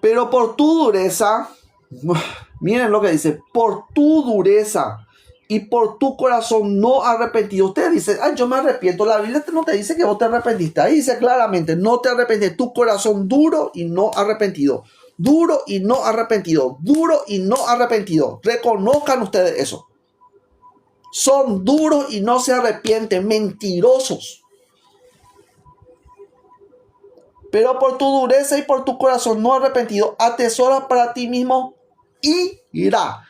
Speaker 1: Pero por tu dureza Miren lo que dice, por tu dureza y por tu corazón no arrepentido. Usted dice, ay, yo me arrepiento. La Biblia no te dice que vos te arrepentiste. Ahí dice claramente, no te arrepentiste. Tu corazón duro y no arrepentido. Duro y no arrepentido. Duro y no arrepentido. Reconozcan ustedes eso. Son duros y no se arrepienten. Mentirosos. Pero por tu dureza y por tu corazón no arrepentido, atesora para ti mismo ira.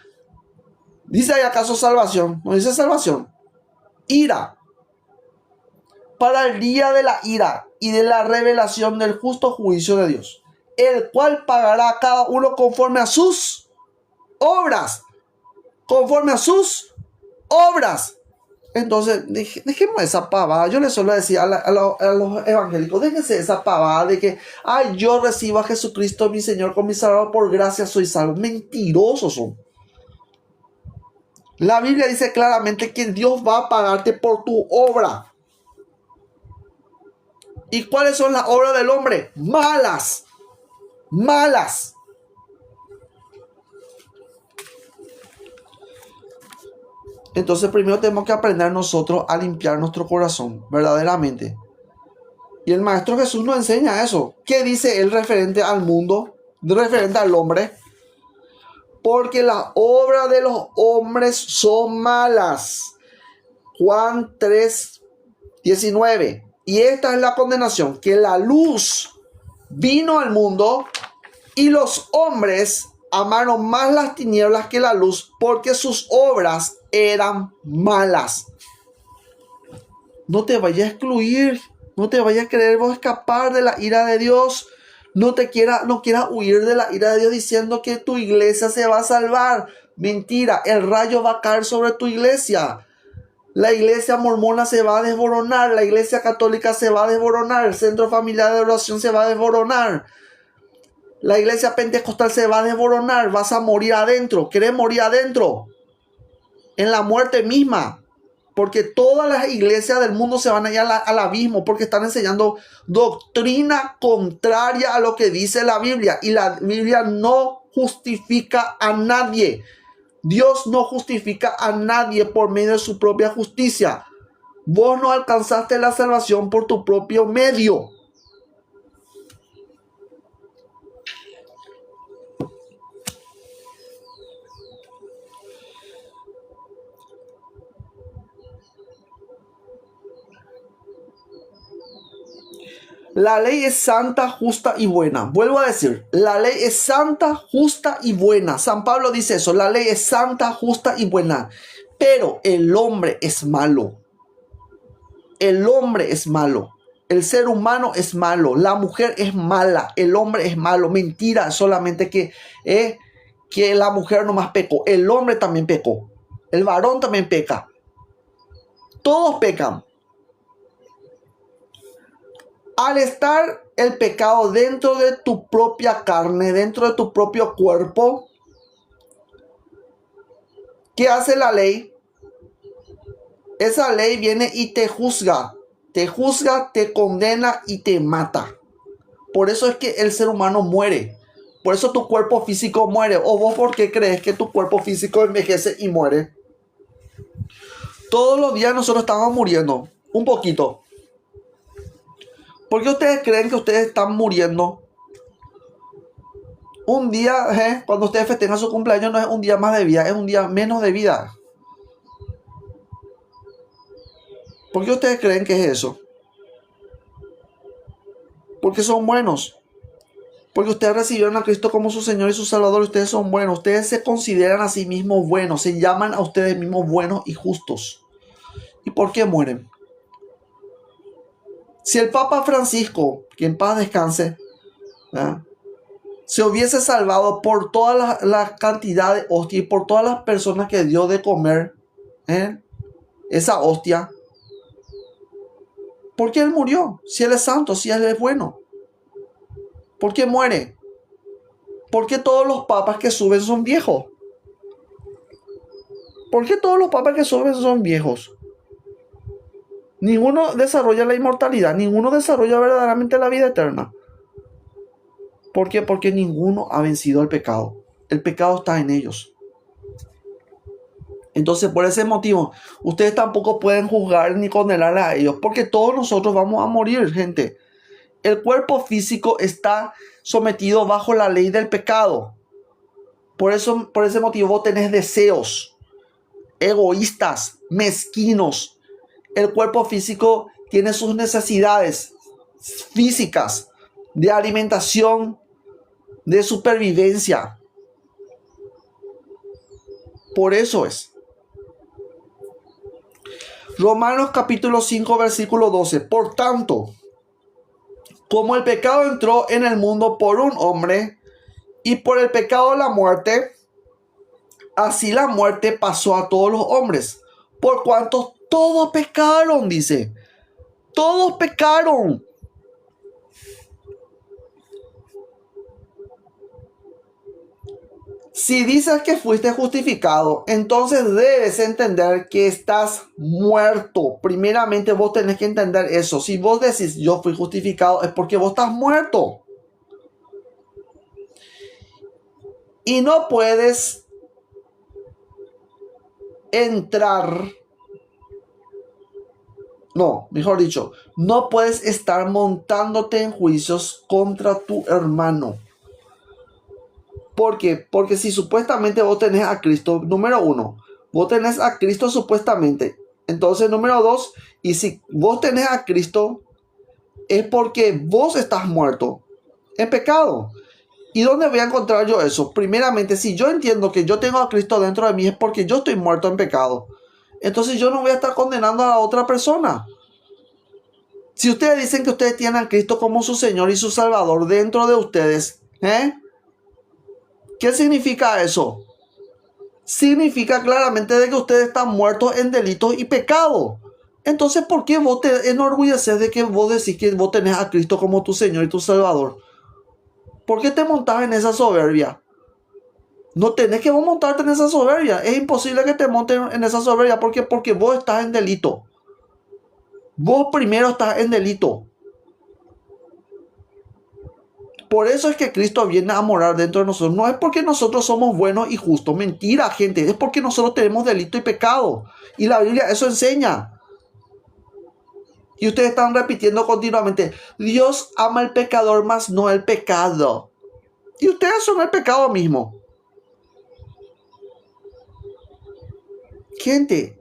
Speaker 1: ¿Dice ahí acaso salvación? No dice salvación. Ira. Para el día de la ira y de la revelación del justo juicio de Dios, el cual pagará a cada uno conforme a sus obras. Conforme a sus obras. Entonces, dejemos esa pavada. Yo les suelo decir a los evangélicos, déjense esa pavada de que, ay, yo recibo a Jesucristo, mi Señor, con mi Salvador, por gracia soy salvo. Mentirosos son. La Biblia dice claramente que Dios va a pagarte por tu obra. ¿Y cuáles son las obras del hombre? Malas. Malas. Entonces primero tenemos que aprender nosotros a limpiar nuestro corazón, verdaderamente. Y el Maestro Jesús nos enseña eso. ¿Qué dice él referente al mundo? Referente al hombre. Porque las obras de los hombres son malas. Juan 3:19. Y esta es la condenación, que la luz vino al mundo y los hombres amaron más las tinieblas que la luz porque sus obras eran malas. No te vayas a excluir, no te vayas a querer vos escapar de la ira de Dios. No quieras huir de la ira de Dios diciendo que tu iglesia se va a salvar. Mentira, el rayo va a caer sobre tu iglesia. La iglesia mormona se va a desboronar, la iglesia católica se va a desboronar, el centro familiar de oración se va a desboronar. La iglesia pentecostal se va a desboronar, vas a morir adentro. ¿Querés morir adentro? En la muerte misma. Porque todas las iglesias del mundo se van a ir al abismo porque están enseñando doctrina contraria a lo que dice la Biblia. Y la Biblia no justifica a nadie. Dios no justifica a nadie por medio de su propia justicia. Vos no alcanzaste la salvación por tu propio medio. La ley es santa, justa y buena. Vuelvo a decir, la ley es santa, justa y buena. San Pablo dice eso, la ley es santa, justa y buena. Pero el hombre es malo. El hombre es malo. El ser humano es malo. La mujer es mala. El hombre es malo. Mentira, solamente que la mujer nomás pecó. El hombre también pecó. El varón también peca. Todos pecan. Al estar el pecado dentro de tu propia carne, dentro de tu propio cuerpo, ¿qué hace la ley? Esa ley viene y te juzga, te condena y te mata. Por eso es que el ser humano muere. Por eso tu cuerpo físico muere. ¿O vos por qué crees que tu cuerpo físico envejece y muere? Todos los días nosotros estamos muriendo, un poquito. ¿Por qué ustedes creen que ustedes están muriendo? Un día, cuando ustedes festejan su cumpleaños, no es un día más de vida, es un día menos de vida. ¿Por qué ustedes creen que es eso? Porque son buenos. Porque ustedes recibieron a Cristo como su Señor y su Salvador. Ustedes son buenos. Ustedes se consideran a sí mismos buenos. Se llaman a ustedes mismos buenos y justos. ¿Y por qué mueren? Si el Papa Francisco, que en paz descanse, se hubiese salvado por toda la cantidad de hostia y por todas las personas que dio de comer esa hostia, ¿por qué él murió? Si él es santo, si él es bueno. ¿Por qué muere? ¿Por qué todos los papas que suben son viejos? ¿Por qué todos los papas que suben son viejos? Ninguno desarrolla la inmortalidad, ninguno desarrolla verdaderamente la vida eterna. ¿Por qué? Porque ninguno ha vencido al pecado. El pecado está en ellos. Entonces, por ese motivo, ustedes tampoco pueden juzgar ni condenar a ellos, porque todos nosotros vamos a morir, gente. El cuerpo físico está sometido bajo la ley del pecado. Por ese motivo, vos tenés deseos egoístas, mezquinos. El cuerpo físico tiene sus necesidades físicas de alimentación, de supervivencia. Por eso es. Romanos capítulo 5, versículo 12. Por tanto, como el pecado entró en el mundo por un hombre, y por el pecado la muerte, así la muerte pasó a todos los hombres, por cuanto todos pecaron, dice. Todos pecaron. Si dices que fuiste justificado, entonces debes entender que estás muerto. Primeramente vos tenés que entender eso. Si vos decís yo fui justificado, es porque vos estás muerto. Y no puedes entrar. No, mejor dicho, no puedes estar montándote en juicios contra tu hermano. ¿Por qué? Porque si supuestamente vos tenés a Cristo, número uno, vos tenés a Cristo supuestamente. Entonces, número dos, y si vos tenés a Cristo, es porque vos estás muerto en pecado. ¿Y dónde voy a encontrar yo eso? Primeramente, si yo entiendo que yo tengo a Cristo dentro de mí, es porque yo estoy muerto en pecado. Entonces yo no voy a estar condenando a la otra persona. Si ustedes dicen que ustedes tienen a Cristo como su Señor y su Salvador dentro de ustedes, ¿qué significa eso? Significa claramente de que ustedes están muertos en delitos y pecados. Entonces, ¿por qué vos te enorgulleces de que vos decís que vos tenés a Cristo como tu Señor y tu Salvador? ¿Por qué te montás en esa soberbia? No tenés que vos montarte en esa soberbia. Es imposible que te montes en esa soberbia. ¿Por qué? Porque vos estás en delito. Vos primero estás en delito. Por eso es que Cristo viene a morar dentro de nosotros. No es porque nosotros somos buenos y justos. Mentira, gente. Es porque nosotros tenemos delito y pecado. Y la Biblia eso enseña. Y ustedes están repitiendo continuamente. Dios ama al pecador, mas no el pecado. Y ustedes son el pecado mismo. Gente,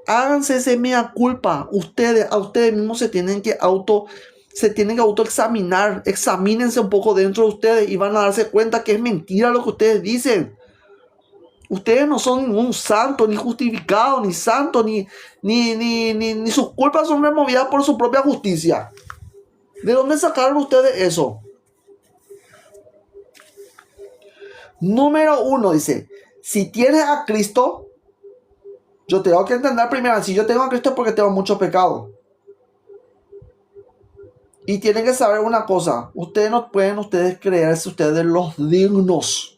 Speaker 1: háganse ese mea culpa. A ustedes mismos se tienen que autoexaminar. Examínense un poco dentro de ustedes y van a darse cuenta que es mentira lo que ustedes dicen. Ustedes no son ningún santo, ni justificado, ni santo, ni sus culpas son removidas por su propia justicia. ¿De dónde sacaron ustedes eso? Número 1 dice, si tienes a Cristo, yo tengo que entender primero, si yo tengo a Cristo es porque tengo mucho pecado. Y tienen que saber una cosa, ustedes no pueden creerse ustedes los dignos.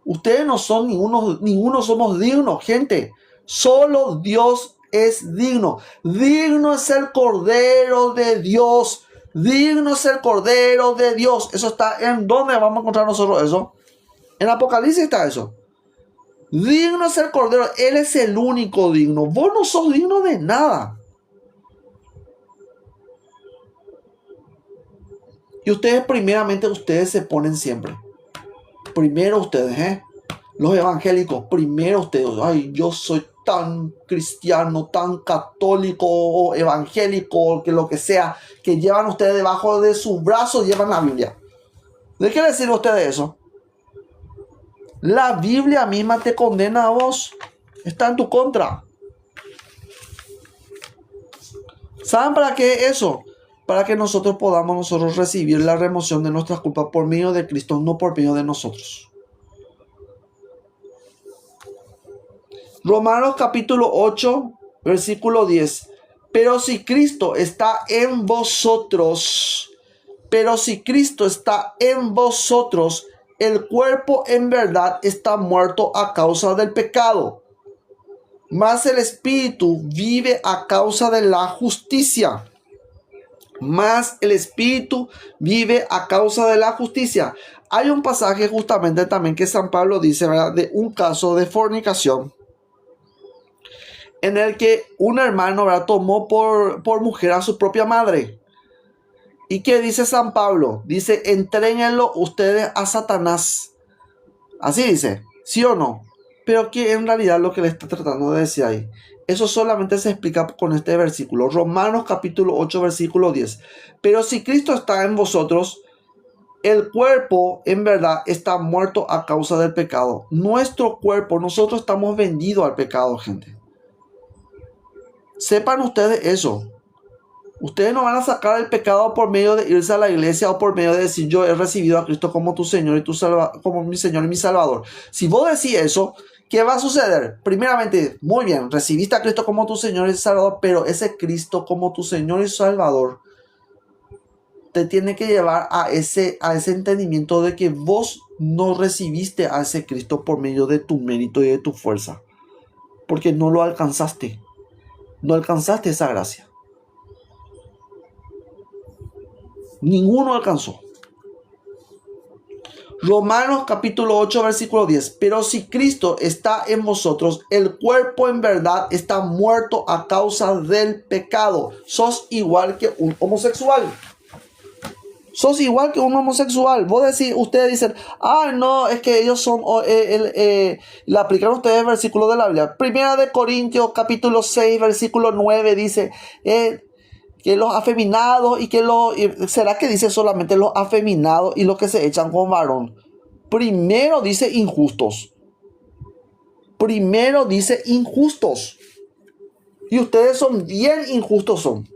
Speaker 1: Ustedes no son ninguno somos dignos, gente. Solo Dios es digno. Digno es el Cordero de Dios. Digno es el Cordero de Dios. Eso está en ¿dónde vamos a encontrar nosotros eso? En Apocalipsis está eso. Digno es el Cordero. Él es el único digno. Vos no sos digno de nada. Y ustedes primeramente, ustedes se ponen siempre. Primero ustedes, los evangélicos, primero ustedes. Ay, yo soy tan cristiano, tan católico o evangélico, que lo que sea, que llevan ustedes debajo de sus brazos, llevan la Biblia. ¿De qué les sirve a ustedes eso? La Biblia misma te condena a vos. Está en tu contra. ¿Saben para qué es eso? Para que nosotros podamos recibir la remoción de nuestras culpas por medio de Cristo, no por medio de nosotros. Romanos capítulo 8, versículo 10. Pero si Cristo está en vosotros, el cuerpo en verdad está muerto a causa del pecado, mas el espíritu vive a causa de la justicia. Hay un pasaje justamente también que San Pablo dice, ¿verdad?, de un caso de fornicación en el que un hermano, ¿verdad?, tomó por mujer a su propia madre. ¿Y qué dice San Pablo? Dice, entréguenlo ustedes a Satanás. Así dice, ¿sí o no? Pero que en realidad lo que le está tratando de decir ahí, eso solamente se explica con este versículo. Romanos capítulo 8, versículo 10. Pero si Cristo está en vosotros, el cuerpo en verdad está muerto a causa del pecado. Nuestro cuerpo, nosotros estamos vendidos al pecado, gente. Sepan ustedes eso. Ustedes no van a sacar el pecado por medio de irse a la iglesia o por medio de decir yo he recibido a Cristo como tu Señor y como mi Señor y mi Salvador. Si vos decís eso, ¿qué va a suceder? Primeramente, muy bien, recibiste a Cristo como tu Señor y Salvador, pero ese Cristo como tu Señor y Salvador te tiene que llevar a ese entendimiento de que vos no recibiste a ese Cristo por medio de tu mérito y de tu fuerza, porque no lo alcanzaste. No alcanzaste esa gracia. Ninguno alcanzó. Romanos capítulo 8, versículo 10. Pero si Cristo está en vosotros, el cuerpo en verdad está muerto a causa del pecado. Sos igual que un homosexual. Sos igual que un homosexual. Ustedes dicen, no, es que ellos son, le aplican ustedes el versículo de la Biblia. Primera de Corintios capítulo 6, versículo 9 dice, que los afeminados ¿será que dice solamente los afeminados y los que se echan con varón? Primero dice injustos. Primero dice injustos. Y ustedes son bien injustos son.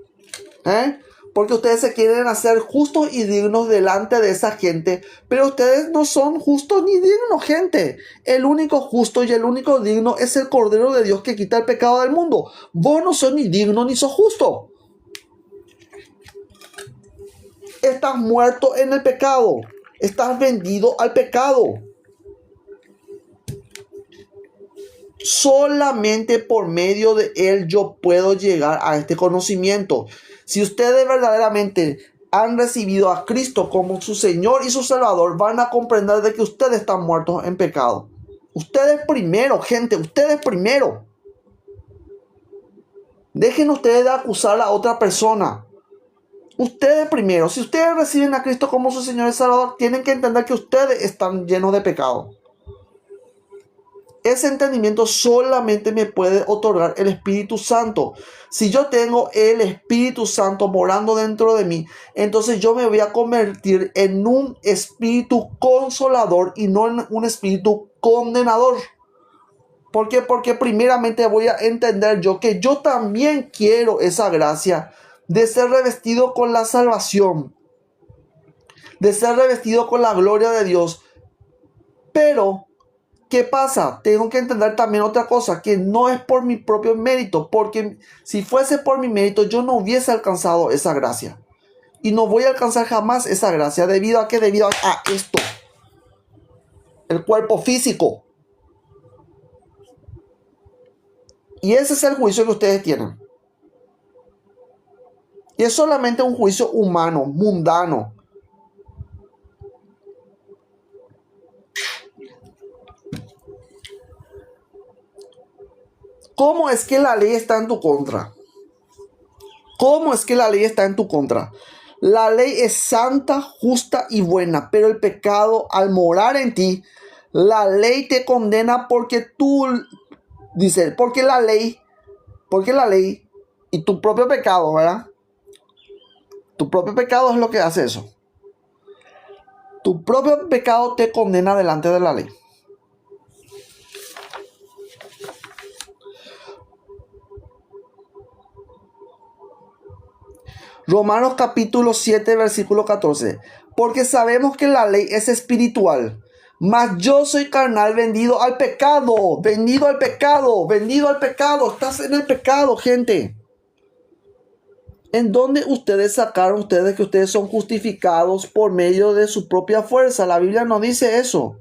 Speaker 1: Porque ustedes se quieren hacer justos y dignos delante de esa gente. Pero ustedes no son justos ni dignos, gente. El único justo y el único digno es el Cordero de Dios que quita el pecado del mundo. Vos no sos ni digno ni sos justo. Estás muerto en el pecado. Estás vendido al pecado. Solamente por medio de él yo puedo llegar a este conocimiento. Si ustedes verdaderamente han recibido a Cristo como su Señor y su Salvador, van a comprender de que ustedes están muertos en pecado. Ustedes primero, gente, ustedes primero. Dejen ustedes de acusar a otra persona. Ustedes primero. Si ustedes reciben a Cristo como su Señor y Salvador, tienen que entender que ustedes están llenos de pecado. Ese entendimiento solamente me puede otorgar el Espíritu Santo. Si yo tengo el Espíritu Santo morando dentro de mí, entonces yo me voy a convertir en un espíritu consolador y no en un espíritu condenador. ¿Por qué? Porque primeramente voy a entender yo que yo también quiero esa gracia de ser revestido con la salvación, de ser revestido con la gloria de Dios. Pero ¿qué pasa? Tengo que entender también otra cosa, que no es por mi propio mérito, porque si fuese por mi mérito yo no hubiese alcanzado esa gracia. Y no voy a alcanzar jamás esa gracia. ¿Debido a qué? Debido a esto. El cuerpo físico. Y ese es el juicio que ustedes tienen. Y es solamente un juicio humano, mundano. ¿Cómo es que la ley está en tu contra? ¿Cómo es que la ley está en tu contra? La ley es santa, justa y buena, pero el pecado, al morar en ti, la ley te condena porque la ley y tu propio pecado, ¿verdad? Tu propio pecado es lo que hace eso. Tu propio pecado te condena delante de la ley. Romanos capítulo 7, versículo 14. Porque sabemos que la ley es espiritual, mas yo soy carnal, vendido al pecado. Vendido al pecado, vendido al pecado. Estás en el pecado, gente. ¿En dónde ustedes sacaron ustedes que ustedes son justificados por medio de su propia fuerza? La Biblia no dice eso.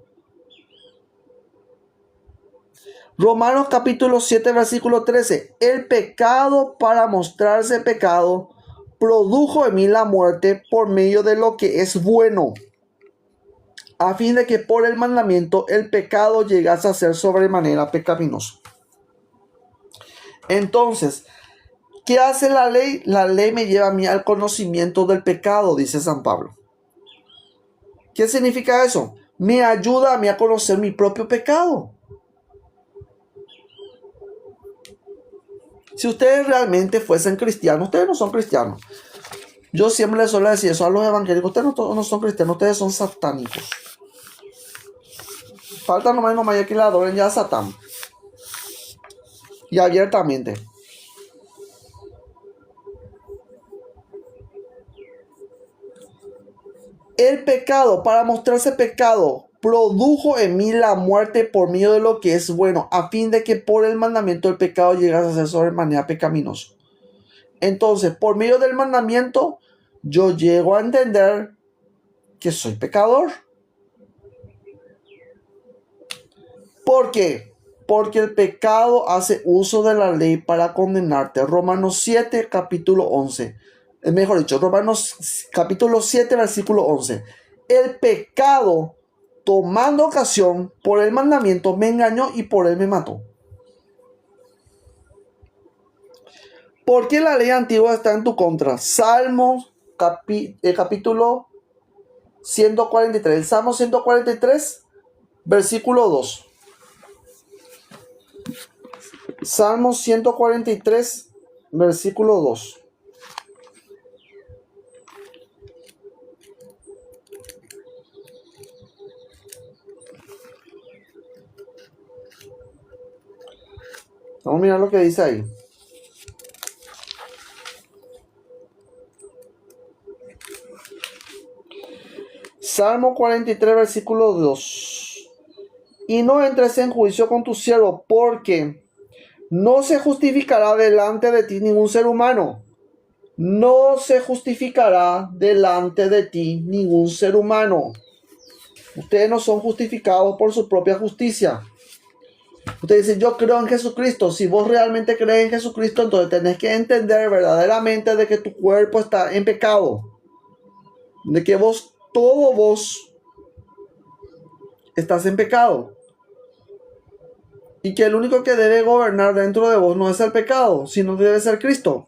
Speaker 1: Romanos capítulo 7, versículo 13. El pecado, para mostrarse pecado, produjo en mí la muerte por medio de lo que es bueno. a fin de que por el mandamiento el pecado llegase a ser sobremanera pecaminoso. Entonces, ¿qué hace la ley? La ley me lleva a mí al conocimiento del pecado, dice San Pablo. ¿Qué significa eso? Me ayuda a mí a conocer mi propio pecado. Si ustedes realmente fuesen cristianos, ustedes no son cristianos. Yo siempre les suelo decir eso a los evangélicos. Ustedes no son cristianos, ustedes son satánicos. Falta nomás ya que le adoren ya a Satán. Y abiertamente. El pecado, para mostrarse pecado, produjo en mí la muerte por medio de lo que es bueno, a fin de que por el mandamiento el pecado llegase a ser sobremanera pecaminoso. Entonces, por medio del mandamiento, yo llego a entender que soy pecador. ¿Por qué? Porque el pecado hace uso de la ley para condenarte. Romanos 7, capítulo 11. Mejor dicho, Romanos capítulo 7, versículo 11. El pecado, tomando ocasión por el mandamiento, me engañó y por él me mató. ¿Por qué la ley antigua está en tu contra? Salmos capítulo 143. El Salmo 143, versículo 2. Salmo 143, versículo 2. Vamos a mirar lo que dice ahí. Salmo 43, versículo 2. Y no entres en juicio con tu siervo, porque no se justificará delante de ti ningún ser humano. No se justificará delante de ti ningún ser humano. Ustedes no son justificados por su propia justicia. Ustedes dicen, yo creo en Jesucristo. Si vos realmente crees en Jesucristo, entonces tenés que entender verdaderamente de que tu cuerpo está en pecado. De que todo vos estás en pecado. Y que el único que debe gobernar dentro de vos no es el pecado, sino debe ser Cristo.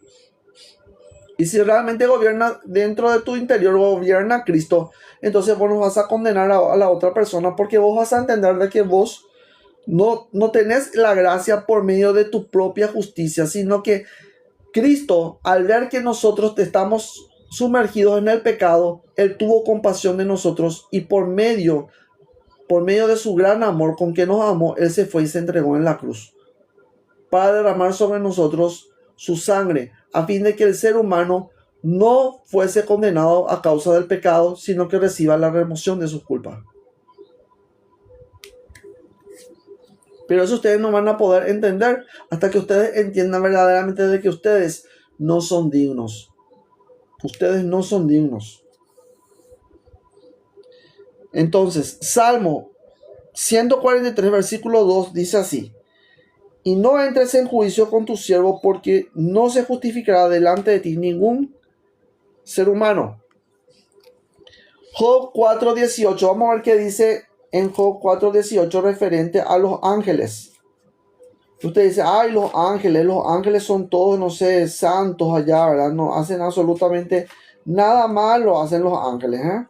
Speaker 1: Y si realmente gobierna dentro de tu interior, gobierna Cristo, entonces vos no vas a condenar a la otra persona, porque vos vas a entender de que vos no tenés la gracia por medio de tu propia justicia, sino que Cristo, al ver que nosotros estamos sumergidos en el pecado, Él tuvo compasión de nosotros y por medio de su gran amor con que nos amó, Él se fue y se entregó en la cruz para derramar sobre nosotros su sangre, a fin de que el ser humano no fuese condenado a causa del pecado, sino que reciba la remoción de sus culpas. Pero eso ustedes no van a poder entender hasta que ustedes entiendan verdaderamente de que ustedes no son dignos. Ustedes no son dignos. Entonces, Salmo 143, versículo 2 dice así: y no entres en juicio con tu siervo, porque no se justificará delante de ti ningún ser humano. Job 4:18, vamos a ver qué dice en Job 4:18 referente a los ángeles. Usted dice, ay, los ángeles son todos, no sé, santos allá, ¿verdad? No hacen absolutamente nada malo, hacen los ángeles, ¿eh?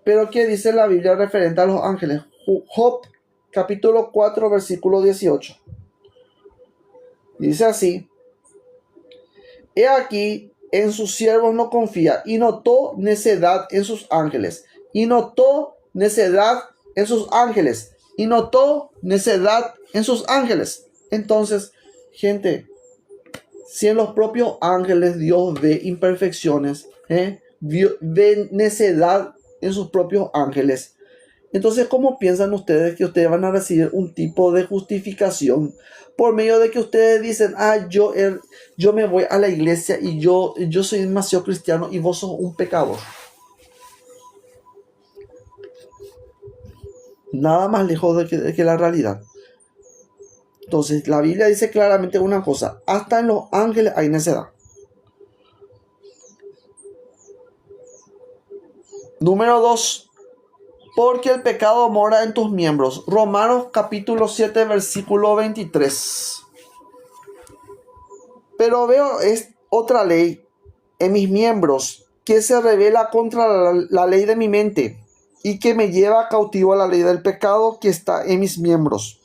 Speaker 1: Pero ¿qué dice la Biblia referente a los ángeles? Job capítulo 4, versículo 18. Dice así: he aquí, en sus siervos no confía, y notó necedad en sus ángeles, y notó necedad en sus ángeles, y notó necedad en sus ángeles. Entonces, gente, si en los propios ángeles Dios ve imperfecciones, ve necedad en sus propios ángeles, entonces, ¿cómo piensan ustedes que ustedes van a recibir un tipo de justificación por medio de que ustedes dicen, yo me voy a la iglesia y yo soy demasiado cristiano y vos sos un pecador? Nada más lejos de que la realidad. Entonces, la Biblia dice claramente una cosa: hasta en los ángeles hay necedad. Número 2. porque el pecado mora en tus miembros. Romanos capítulo 7, versículo 23. Pero veo otra ley en mis miembros que se revela contra la ley de mi mente y que me lleva cautivo a la ley del pecado que está en mis miembros.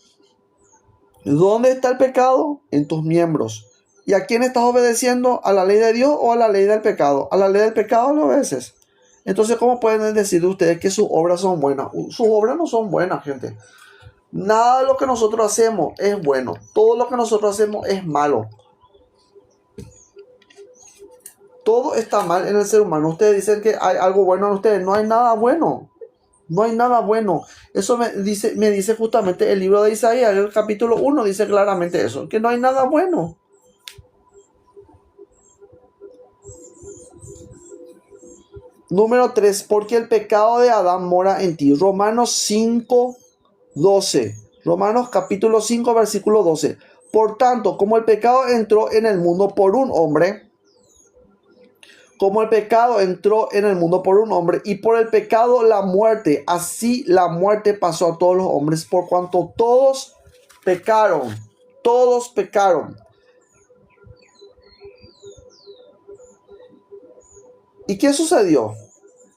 Speaker 1: ¿Dónde está el pecado? En tus miembros. ¿Y a quién estás obedeciendo? ¿A la ley de Dios o a la ley del pecado? A la ley del pecado le obedeces. Entonces, ¿cómo pueden decir ustedes que sus obras son buenas? Sus obras no son buenas, gente. Nada de lo que nosotros hacemos es bueno. Todo lo que nosotros hacemos es malo. Todo está mal en el ser humano. Ustedes dicen que hay algo bueno en ustedes. No hay nada bueno. No hay nada bueno. Eso me dice justamente el libro de Isaías, el capítulo 1 dice claramente eso, que no hay nada bueno. Número 3, porque el pecado de Adán mora en ti. Romanos 5, 12. Romanos capítulo 5, versículo 12. Por tanto, como el pecado entró en el mundo por un hombre, como el pecado entró en el mundo por un hombre, y por el pecado la muerte, así la muerte pasó a todos los hombres, por cuanto todos pecaron. Todos pecaron. ¿Y qué sucedió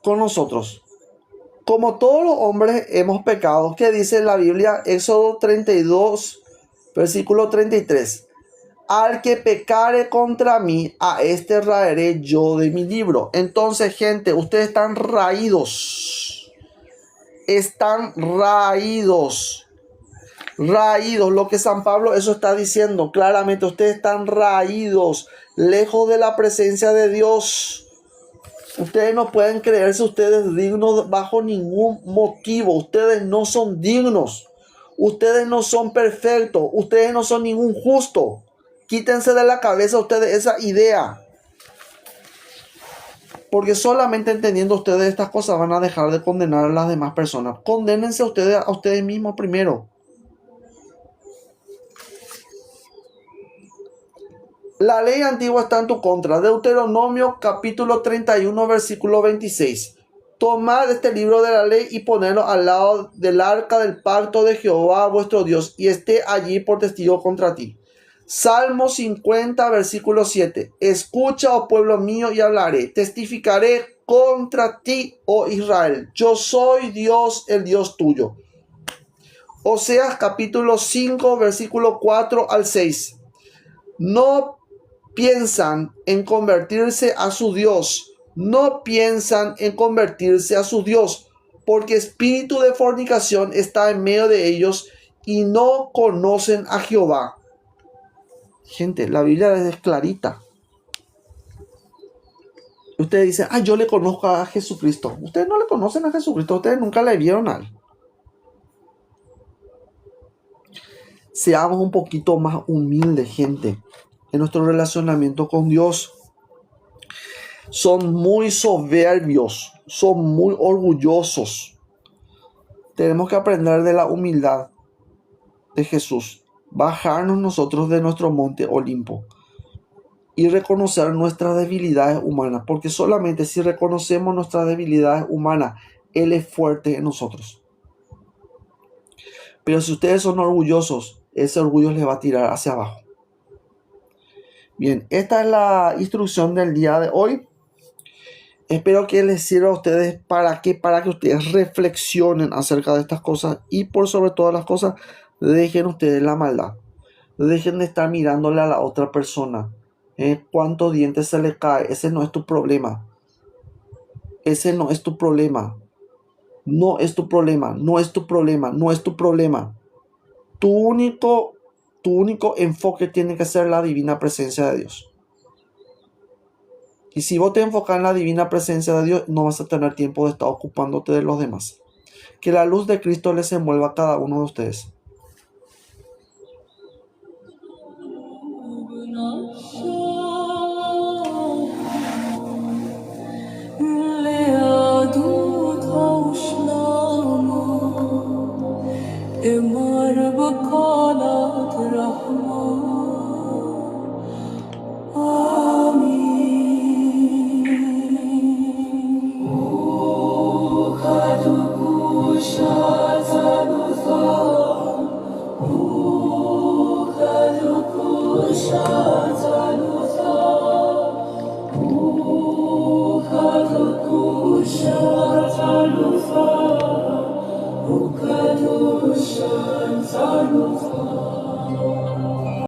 Speaker 1: con nosotros? Como todos los hombres hemos pecado, ¿qué dice la Biblia? Éxodo 32, versículo 33. Al que pecare contra mí, a este raeré yo de mi libro. Entonces, gente, ustedes están raídos. Están raídos. Raídos. Lo que San Pablo eso está diciendo claramente. Ustedes están raídos. Lejos de la presencia de Dios. Ustedes no pueden creerse ustedes dignos bajo ningún motivo. Ustedes no son dignos. Ustedes no son perfectos. Ustedes no son ningún justo. Quítense de la cabeza ustedes esa idea. Porque solamente entendiendo ustedes estas cosas van a dejar de condenar a las demás personas. Condénense a ustedes mismos primero. La ley antigua está en tu contra. Deuteronomio capítulo 31 versículo 26. Tomad este libro de la ley y ponedlo al lado del arca del pacto de Jehová vuestro Dios y esté allí por testigo contra ti. Salmo 50 versículo 7. Escucha, oh pueblo mío, y hablaré. Testificaré contra ti, oh Israel. Yo soy Dios, el Dios tuyo. Oseas capítulo 5 versículo 4 al 6. No piensan en convertirse a su Dios. No piensan en convertirse a su Dios, porque espíritu de fornicación está en medio de ellos y no conocen a Jehová. Gente, la Biblia es clarita. Ustedes dicen, yo le conozco a Jesucristo. Ustedes no le conocen a Jesucristo, ustedes nunca le vieron a él. Seamos un poquito más humildes, gente, en nuestro relacionamiento con Dios. Son muy soberbios, son muy orgullosos. Tenemos que aprender de la humildad de Jesús. Bajarnos nosotros de nuestro monte Olimpo y reconocer nuestras debilidades humanas, porque solamente si reconocemos nuestras debilidades humanas, Él es fuerte en nosotros. Pero si ustedes son orgullosos, ese orgullo les va a tirar hacia abajo. Bien, esta es la instrucción del día de hoy. Espero que les sirva a ustedes para que ustedes reflexionen acerca de estas cosas y por sobre todas las cosas, dejen ustedes la maldad. Dejen de estar mirándole a la otra persona. ¿Cuántos dientes se le cae? Ese no es tu problema. Ese no es tu problema. No es tu problema. No es tu problema. No es tu problema. Tu único enfoque tiene que ser la divina presencia de Dios. Y si vos te enfocas en la divina presencia de Dios, no vas a tener tiempo de estar ocupándote de los demás. Que la luz de Cristo les envuelva a cada uno de ustedes.
Speaker 2: Amin. Kusha,